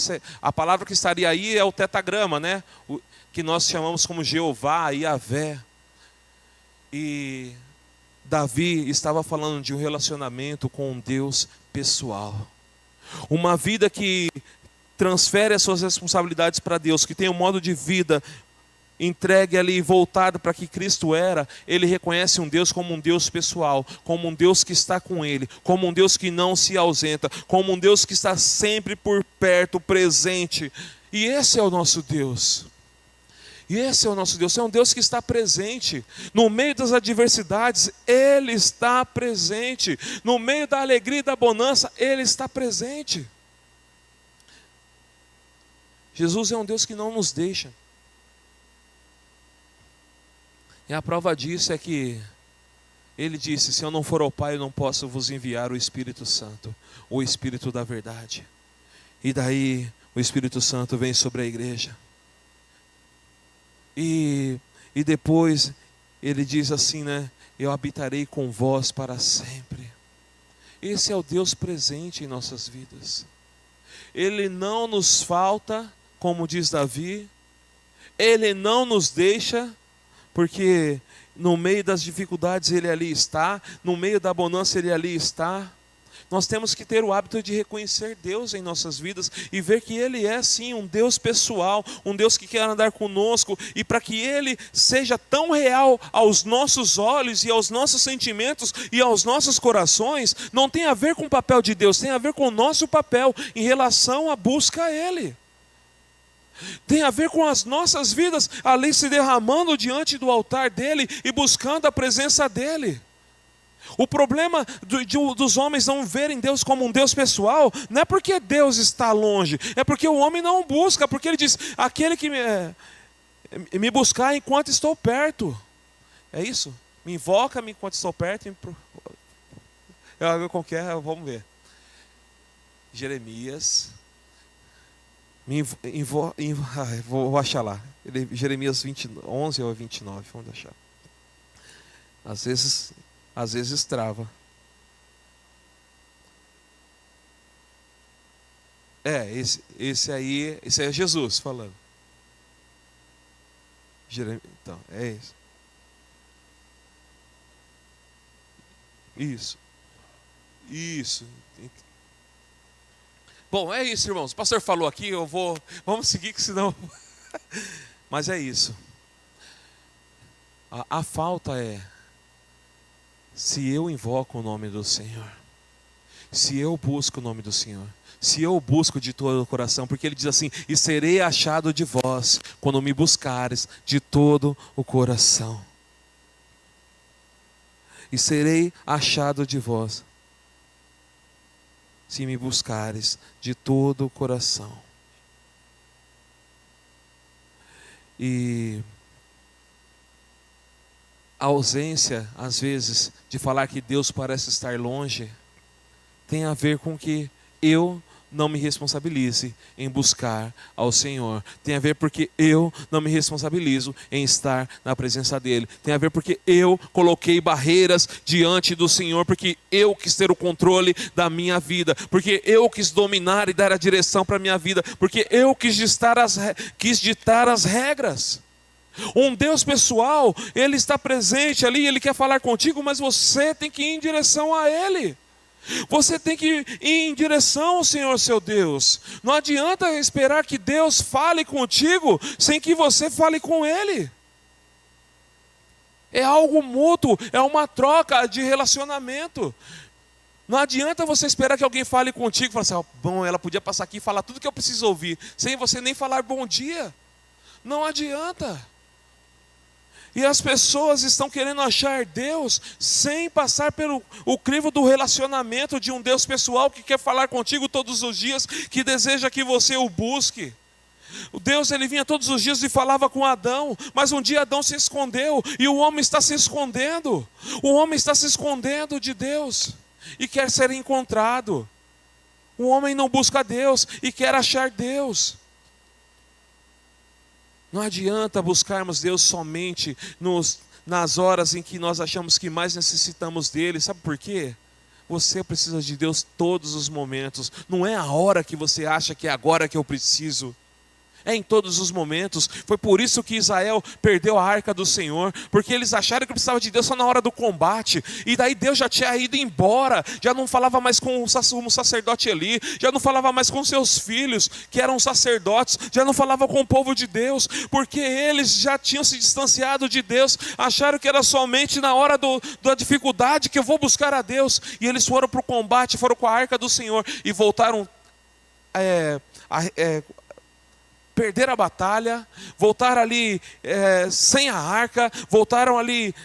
que estaria aí é o tetagrama, né? Que nós chamamos como Jeová, Yahvé. E Davi estava falando de um relacionamento com um Deus pessoal. Uma vida que transfere as suas responsabilidades para Deus, que tem um modo de vida entregue ali, voltado para que Cristo era. Ele reconhece um Deus como um Deus pessoal, como um Deus que está com ele, como um Deus que não se ausenta, como um Deus que está sempre por perto, presente. E esse é o nosso Deus. E esse é o nosso Deus, é um Deus que está presente. No meio das adversidades, Ele está presente. No meio da alegria e da bonança, Ele está presente. Jesus é um Deus que não nos deixa. E a prova disso é que Ele disse: se eu não for ao Pai, eu não posso vos enviar o Espírito Santo, o Espírito da verdade. E daí o Espírito Santo vem sobre a igreja. E depois Ele diz assim, né? Eu habitarei com vós para sempre. Esse é o Deus presente em nossas vidas. Ele não nos falta, como diz Davi. Ele não nos deixa, porque no meio das dificuldades Ele ali está, no meio da bonança Ele ali está. Nós temos que ter o hábito de reconhecer Deus em nossas vidas e ver que Ele é sim um Deus pessoal, um Deus que quer andar conosco, e para que Ele seja tão real aos nossos olhos e aos nossos sentimentos e aos nossos corações, não tem a ver com o papel de Deus, tem a ver com o nosso papel em relação à busca a Ele. Tem a ver com as nossas vidas ali se derramando diante do altar dEle e buscando a presença dEle. O problema dos homens não verem Deus como um Deus pessoal, não é porque Deus está longe, é porque o homem não busca, porque ele diz, aquele que me buscar enquanto estou perto. É isso? Me invoca-me enquanto estou perto. Qualquer, vamos ver. Jeremias. Vou achar lá. Jeremias 11 ou 29, vamos achar. Às vezes trava. Esse aí é Jesus falando. Então, é isso. Isso. Bom, é isso, irmãos. O pastor falou aqui, vamos seguir, que senão... Mas é isso. A falta é, se eu invoco o nome do Senhor, se eu busco o nome do Senhor, se eu busco de todo o coração, porque Ele diz assim, e serei achado de vós, quando me buscares de todo o coração. E serei achado de vós, se me buscares de todo o coração. E a ausência, às vezes, de falar que Deus parece estar longe, tem a ver com que eu não me responsabilize em buscar ao Senhor. Tem a ver porque eu não me responsabilizo em estar na presença dEle. Tem a ver porque eu coloquei barreiras diante do Senhor, porque eu quis ter o controle da minha vida, porque eu quis dominar e dar a direção para a minha vida, porque eu quis ditar as regras. Um Deus pessoal, Ele está presente ali, Ele quer falar contigo, mas você tem que ir em direção a Ele. Você tem que ir em direção ao Senhor seu Deus. Não adianta esperar que Deus fale contigo sem que você fale com Ele. É algo mútuo, é uma troca de relacionamento. Não adianta você esperar que alguém fale contigo e falar assim, bom, ela podia passar aqui e falar tudo que eu preciso ouvir, sem você nem falar bom dia. Não adianta. E as pessoas estão querendo achar Deus sem passar pelo o crivo do relacionamento de um Deus pessoal que quer falar contigo todos os dias, que deseja que você o busque. O Deus, ele vinha todos os dias e falava com Adão, mas um dia Adão se escondeu e o homem está se escondendo. O homem está se escondendo de Deus e quer ser encontrado. O homem não busca Deus e quer achar Deus. Não adianta buscarmos Deus somente nas horas em que nós achamos que mais necessitamos dEle. Sabe por quê? Você precisa de Deus todos os momentos. Não é a hora que você acha que é agora que eu preciso. É em todos os momentos. Foi por isso que Israel perdeu a arca do Senhor, porque eles acharam que precisava de Deus só na hora do combate, e daí Deus já tinha ido embora, já não falava mais com o sacerdote Eli, já não falava mais com seus filhos, que eram sacerdotes, já não falava com o povo de Deus, porque eles já tinham se distanciado de Deus, acharam que era somente na hora da dificuldade que eu vou buscar a Deus, e eles foram para o combate, foram com a arca do Senhor, e voltaram perderam a batalha, voltaram ali sem a arca, voltaram ali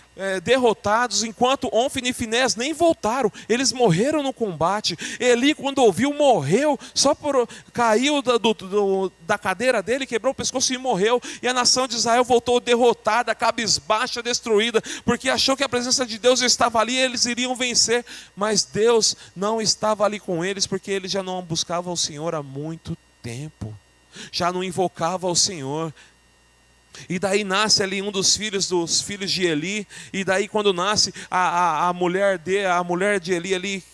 derrotados, enquanto Ofni e Finés nem voltaram, eles morreram no combate. Eli, quando ouviu, morreu, caiu da cadeira dele, quebrou o pescoço e morreu, e a nação de Israel voltou derrotada, cabisbaixa, destruída, porque achou que a presença de Deus estava ali e eles iriam vencer, mas Deus não estava ali com eles, porque eles já não buscavam o Senhor há muito tempo. Já não invocava ao Senhor. E daí nasce ali um dos filhos de Eli. E daí quando nasce a mulher de Eli ali,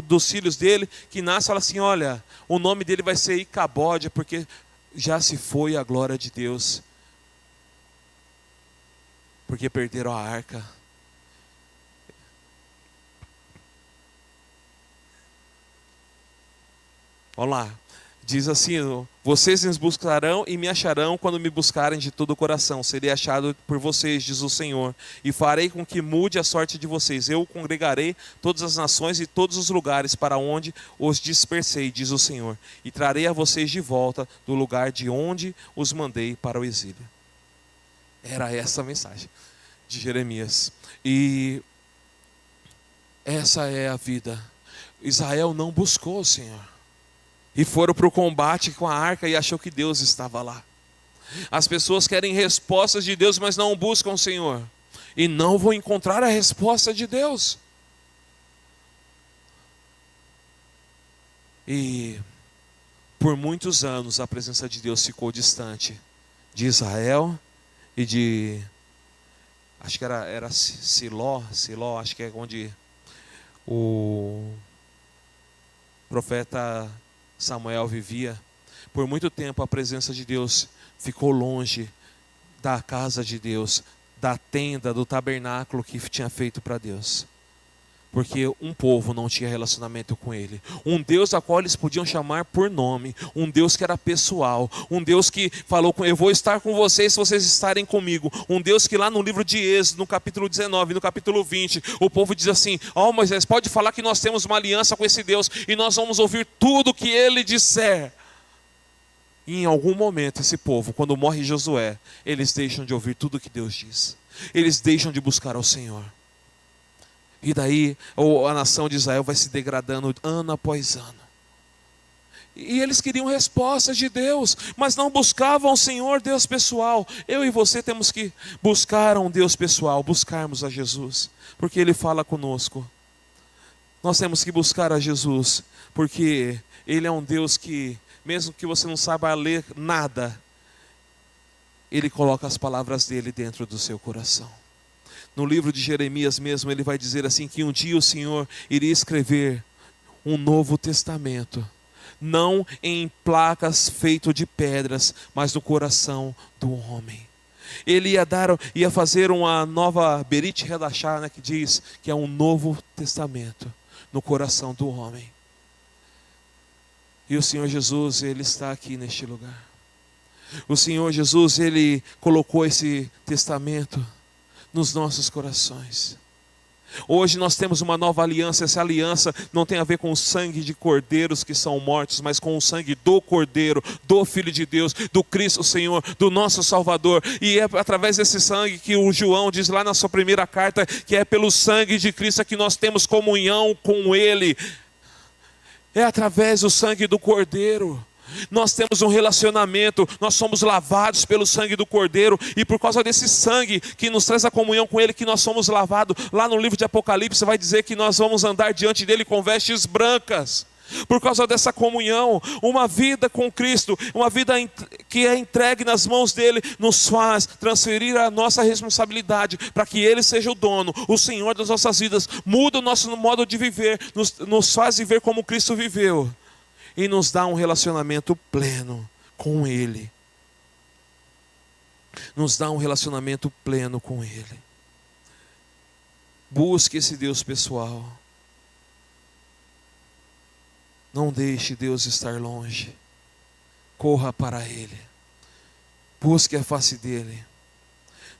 dos filhos dele, que nasce, fala assim, olha, o nome dele vai ser Icabode, porque já se foi a glória de Deus, porque perderam a arca. Vamos lá. Diz assim: vocês me buscarão e me acharão quando me buscarem de todo o coração. Serei achado por vocês, diz o Senhor, e farei com que mude a sorte de vocês. Eu congregarei todas as nações e todos os lugares para onde os dispersei, diz o Senhor, e trarei a vocês de volta do lugar de onde os mandei para o exílio. Era essa a mensagem de Jeremias. E essa é a vida. Israel não buscou o Senhor. E foram para o combate com a arca e achou que Deus estava lá. As pessoas querem respostas de Deus, mas não buscam o Senhor. E não vão encontrar a resposta de Deus. E por muitos anos a presença de Deus ficou distante de Israel e de... acho que era Siló, acho que é onde o profeta Samuel vivia. Por muito tempo a presença de Deus ficou longe da casa de Deus, da tenda, do tabernáculo que tinha feito para Deus. Porque um povo não tinha relacionamento com Ele. Um Deus a qual eles podiam chamar por nome. Um Deus que era pessoal. Um Deus que falou: eu vou estar com vocês se vocês estarem comigo. Um Deus que lá no livro de Êxodo, no capítulo 19, no capítulo 20, o povo diz assim: Moisés, pode falar que nós temos uma aliança com esse Deus e nós vamos ouvir tudo o que Ele disser. E em algum momento esse povo, quando morre Josué, eles deixam de ouvir tudo o que Deus diz. Eles deixam de buscar ao Senhor. E daí a nação de Israel vai se degradando ano após ano. E eles queriam respostas de Deus, mas não buscavam o Senhor, Deus pessoal. Eu e você temos que buscar um Deus pessoal, buscarmos a Jesus, porque Ele fala conosco. Nós temos que buscar a Jesus, porque Ele é um Deus que, mesmo que você não saiba ler nada, Ele coloca as palavras dEle dentro do seu coração. No livro de Jeremias mesmo, ele vai dizer assim, que um dia o Senhor iria escrever um novo testamento, não em placas feito de pedras, mas no coração do homem. Ele ia fazer uma nova Berit Hadashah, né, que diz que é um novo testamento no coração do homem. E o Senhor Jesus, Ele está aqui neste lugar. O Senhor Jesus, Ele colocou esse testamento nos nossos corações. Hoje nós temos uma nova aliança. Essa aliança não tem a ver com o sangue de cordeiros que são mortos, mas com o sangue do Cordeiro, do Filho de Deus, do Cristo Senhor, do nosso Salvador. E é através desse sangue que o João diz lá na sua primeira carta, que é pelo sangue de Cristo que nós temos comunhão com Ele. É através do sangue do Cordeiro. Nós temos um relacionamento, nós somos lavados pelo sangue do Cordeiro, e por causa desse sangue que nos traz a comunhão com Ele, que nós somos lavados. Lá no livro de Apocalipse vai dizer que nós vamos andar diante dEle com vestes brancas. Por causa dessa comunhão, uma vida com Cristo, uma vida que é entregue nas mãos dEle, nos faz transferir a nossa responsabilidade, para que Ele seja o dono, o Senhor das nossas vidas. Muda o nosso modo de viver, nos faz viver como Cristo viveu. E nos dá um relacionamento pleno com Ele. Nos dá um relacionamento pleno com Ele. Busque esse Deus pessoal. Não deixe Deus estar longe. Corra para Ele. Busque a face dEle.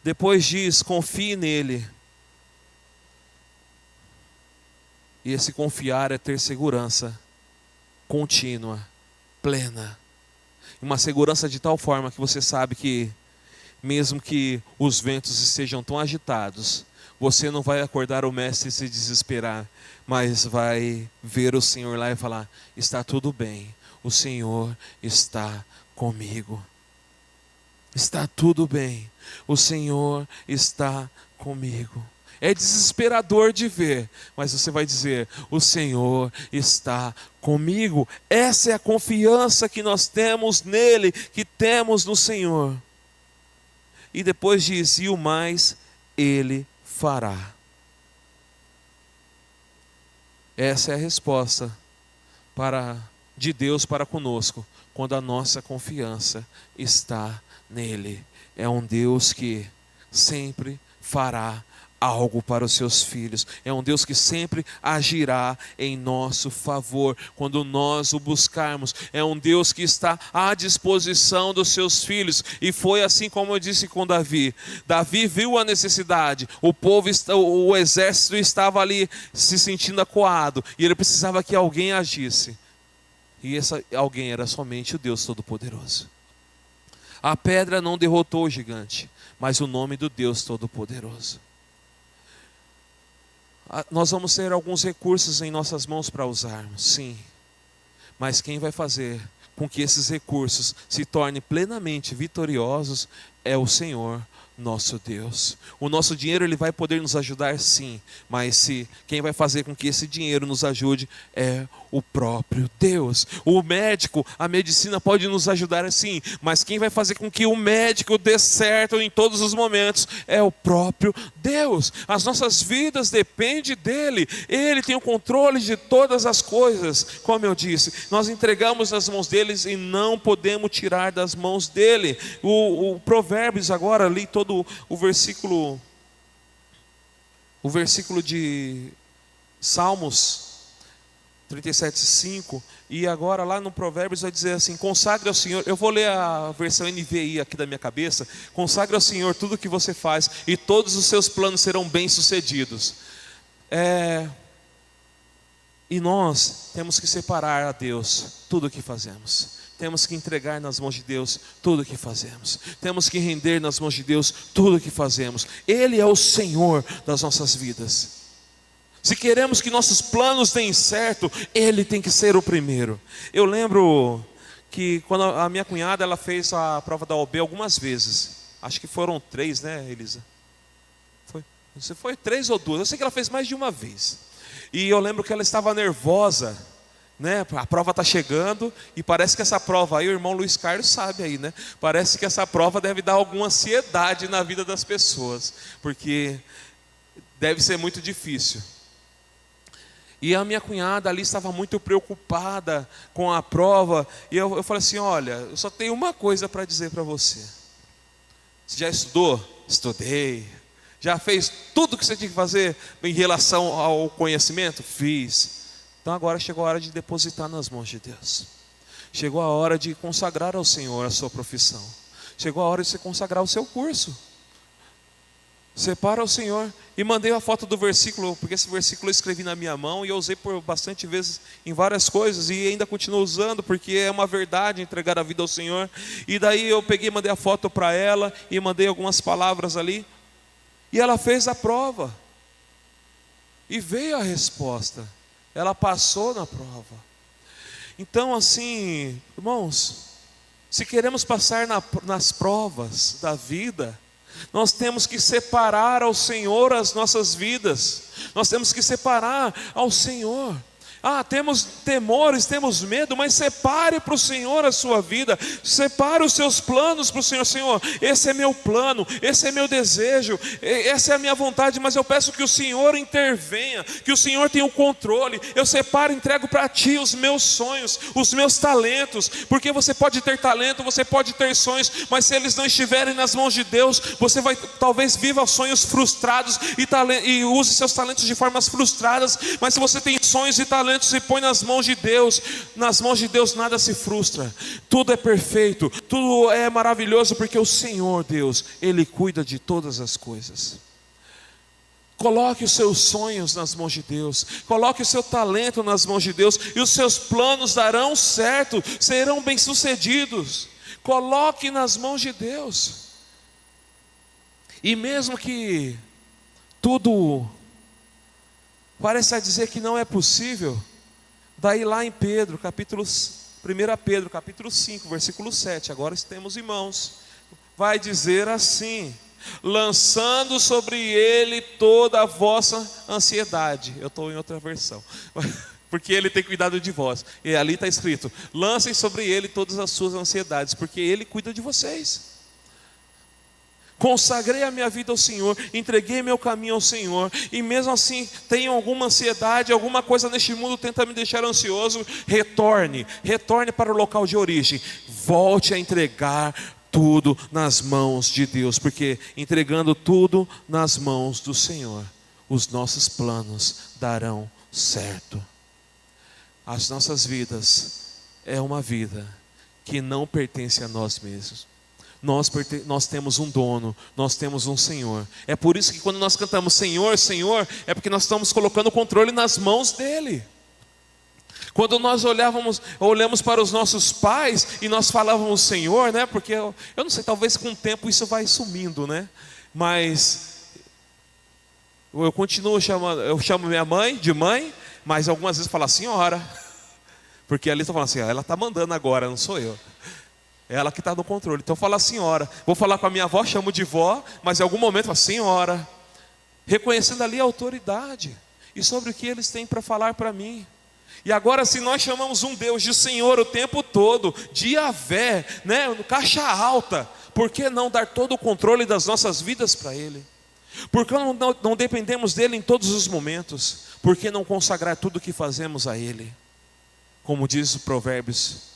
Depois diz, confie nele. E esse confiar é ter segurança contínua, plena. Uma segurança de tal forma que você sabe que, mesmo que os ventos estejam tão agitados, você não vai acordar o mestre e se desesperar, mas vai ver o Senhor lá e falar: está tudo bem, o Senhor está comigo. Está tudo bem, o Senhor está comigo. É desesperador de ver, mas você vai dizer: o Senhor está comigo. Essa é a confiança que nós temos nele, que temos no Senhor. E depois diz: e o mais Ele fará. Essa é a resposta de Deus para conosco, quando a nossa confiança está nele. É um Deus que sempre fará algo para os seus filhos. É um Deus que sempre agirá em nosso favor quando nós o buscarmos. É um Deus que está à disposição dos seus filhos. E foi assim como eu disse com Davi. Davi viu a necessidade. O exército estava ali se sentindo acuado e ele precisava que alguém agisse. E esse alguém era somente o Deus Todo-Poderoso. A pedra não derrotou o gigante, mas o nome do Deus Todo-Poderoso. Nós vamos ter alguns recursos em nossas mãos para usarmos, sim. Mas quem vai fazer com que esses recursos se tornem plenamente vitoriosos é o Senhor, nosso Deus. O nosso dinheiro ele vai poder nos ajudar, sim, mas quem vai fazer com que esse dinheiro nos ajude é o próprio Deus. O médico, a medicina pode nos ajudar, sim, mas quem vai fazer com que o médico dê certo em todos os momentos é o próprio Deus. As nossas vidas dependem dele. Ele tem o controle de todas as coisas. Como eu disse, nós entregamos nas mãos deles e não podemos tirar das mãos dele. O Provérbios agora, li todo o versículo de Salmos 37:5, e agora lá no Provérbios vai dizer assim: consagre ao Senhor. Eu vou ler a versão NVI aqui da minha cabeça. Consagre ao Senhor tudo o que você faz, e todos os seus planos serão bem-sucedidos. E nós temos que separar a Deus tudo o que fazemos. Temos que entregar nas mãos de Deus tudo o que fazemos. Temos que render nas mãos de Deus tudo o que fazemos. Ele é o Senhor das nossas vidas. Se queremos que nossos planos deem certo, Ele tem que ser o primeiro. Eu lembro que quando a minha cunhada ela fez a prova da OAB algumas vezes. Acho que foram 3, né, Elisa? Foi 3 ou 2. Eu sei que ela fez mais de uma vez. E eu lembro que ela estava nervosa, né? A prova está chegando e parece que essa prova aí, o irmão Luiz Carlos sabe aí, né? Parece que essa prova deve dar alguma ansiedade na vida das pessoas, porque deve ser muito difícil. E a minha cunhada ali estava muito preocupada com a prova. E eu falei assim: olha, eu só tenho uma coisa para dizer para você. Você já estudou? Estudei. Já fez tudo o que você tinha que fazer em relação ao conhecimento? Fiz. Então agora chegou a hora de depositar nas mãos de Deus. Chegou a hora de consagrar ao Senhor a sua profissão. Chegou a hora de você consagrar o seu curso. Separa ao Senhor. E mandei a foto do versículo, porque esse versículo eu escrevi na minha mão e eu usei por bastante vezes em várias coisas, e ainda continuo usando, porque é uma verdade entregar a vida ao Senhor. E daí eu peguei e mandei a foto para ela, e mandei algumas palavras ali, e ela fez a prova, e veio a resposta, ela passou na prova. Então assim, irmãos, se queremos passar nas provas da vida, nós temos que separar ao Senhor as nossas vidas. Nós temos que separar ao Senhor. Temos temores, temos medo, mas separe para o Senhor a sua vida. Separe os seus planos para o Senhor. Senhor, esse é meu plano, esse é meu desejo, essa é a minha vontade, mas eu peço que o Senhor intervenha, que o Senhor tenha o controle. Eu separo e entrego para Ti os meus sonhos, os meus talentos, porque você pode ter talento, você pode ter sonhos, mas se eles não estiverem nas mãos de Deus, você vai, talvez viva sonhos frustrados e use seus talentos de formas frustradas. Mas se você tem sonhos e talentos, se põe nas mãos de Deus nada se frustra, tudo é perfeito, tudo é maravilhoso, porque o Senhor Deus, Ele cuida de todas as coisas. Coloque os seus sonhos nas mãos de Deus, coloque o seu talento nas mãos de Deus, e os seus planos darão certo, serão bem-sucedidos. Coloque nas mãos de Deus. E mesmo que tudo parece dizer que não é possível, daí lá em Pedro, 1 Pedro, capítulo 5, versículo 7, agora temos em mãos, vai dizer assim: lançando sobre ele toda a vossa ansiedade. Eu estou em outra versão, porque ele tem cuidado de vós. E ali está escrito: lancem sobre ele todas as suas ansiedades, porque ele cuida de vocês. Consagrei a minha vida ao Senhor, entreguei meu caminho ao Senhor, e mesmo assim tenho alguma ansiedade, alguma coisa neste mundo tenta me deixar ansioso, retorne para o local de origem, volte a entregar tudo nas mãos de Deus, porque entregando tudo nas mãos do Senhor, os nossos planos darão certo. As nossas vidas é uma vida que não pertence a nós mesmos. Nós temos um dono, nós temos um Senhor. É por isso que quando nós cantamos Senhor, Senhor, é porque nós estamos colocando o controle nas mãos dEle. Quando nós olhamos para os nossos pais e nós falávamos Senhor, né? Porque eu não sei, talvez com o tempo isso vai sumindo, né? Mas eu continuo chamando, eu chamo minha mãe de mãe, mas algumas vezes falo Senhora, porque ali está falando assim, ela está mandando agora, não sou eu. É ela que está no controle. Então fala Senhora. Vou falar com a minha avó, chamo de vó, mas em algum momento fala Senhora, reconhecendo ali a autoridade e sobre o que eles têm para falar para mim. E agora, se nós chamamos um Deus de Senhor o tempo todo, de Yahvé, né, caixa alta, por que não dar todo o controle das nossas vidas para Ele? Por que não dependemos dEle em todos os momentos? Por que não consagrar tudo o que fazemos a Ele? Como diz o Provérbios,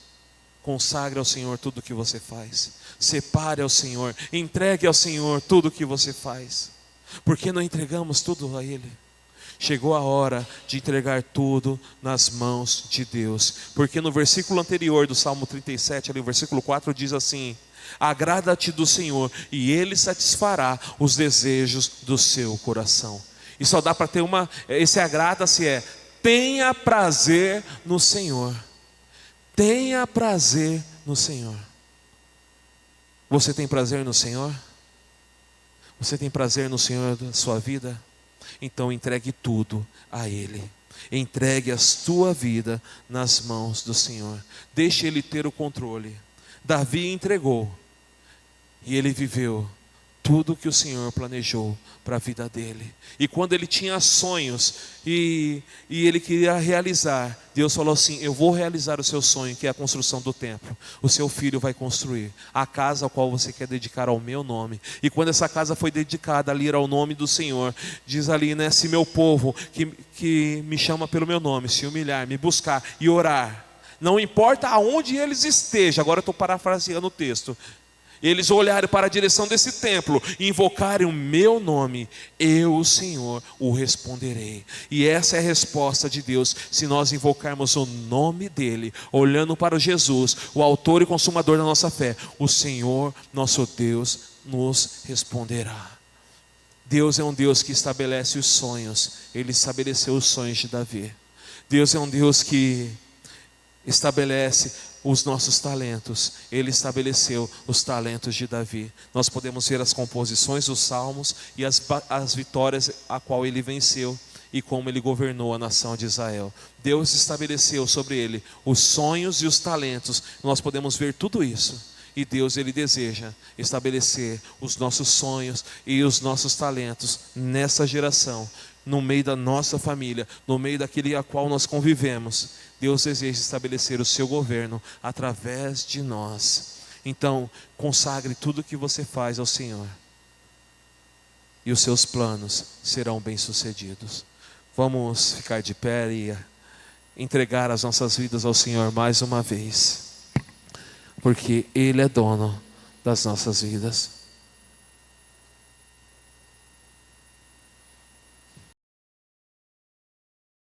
consagre ao Senhor tudo o que você faz, separe ao Senhor, entregue ao Senhor tudo o que você faz. Por que não entregamos tudo a Ele? Chegou a hora de entregar tudo nas mãos de Deus, porque no versículo anterior do Salmo 37, ali o versículo 4 diz assim: agrada-te do Senhor e Ele satisfará os desejos do seu coração. E só dá para ter esse agrada-se tenha prazer no Senhor. Tenha prazer no Senhor. Você tem prazer no Senhor? Você tem prazer no Senhor da sua vida? Então entregue tudo a Ele. Entregue a tua vida nas mãos do Senhor. Deixe Ele ter o controle. Davi entregou e ele viveu tudo que o Senhor planejou para a vida dele. E quando ele tinha sonhos e ele queria realizar, Deus falou assim: eu vou realizar o seu sonho, que é a construção do templo. O seu filho vai construir a casa a qual você quer dedicar ao meu nome. E quando essa casa foi dedicada ali ao nome do Senhor, diz ali, né, se meu povo que me chama pelo meu nome se humilhar, me buscar e orar, não importa aonde eles estejam, agora eu estou parafraseando o texto, eles olharem para a direção desse templo e invocarem o meu nome, eu, o Senhor, o responderei. E essa é a resposta de Deus. Se nós invocarmos o nome dEle, olhando para Jesus, o autor e consumador da nossa fé, o Senhor, nosso Deus, nos responderá. Deus é um Deus que estabelece os sonhos. Ele estabeleceu os sonhos de Davi. Deus é um Deus que estabelece os nossos talentos. Ele estabeleceu os talentos de Davi. Nós podemos ver as composições dos salmos e as vitórias a qual ele venceu e como ele governou a nação de Israel. Deus estabeleceu sobre ele os sonhos e os talentos. Nós podemos ver tudo isso. E Deus, Ele deseja estabelecer os nossos sonhos e os nossos talentos nessa geração, no meio da nossa família, no meio daquele a qual nós convivemos. Deus deseja estabelecer o seu governo através de nós. Então, consagre tudo o que você faz ao Senhor, e os seus planos serão bem-sucedidos. Vamos ficar de pé e entregar as nossas vidas ao Senhor mais uma vez, porque Ele é dono das nossas vidas.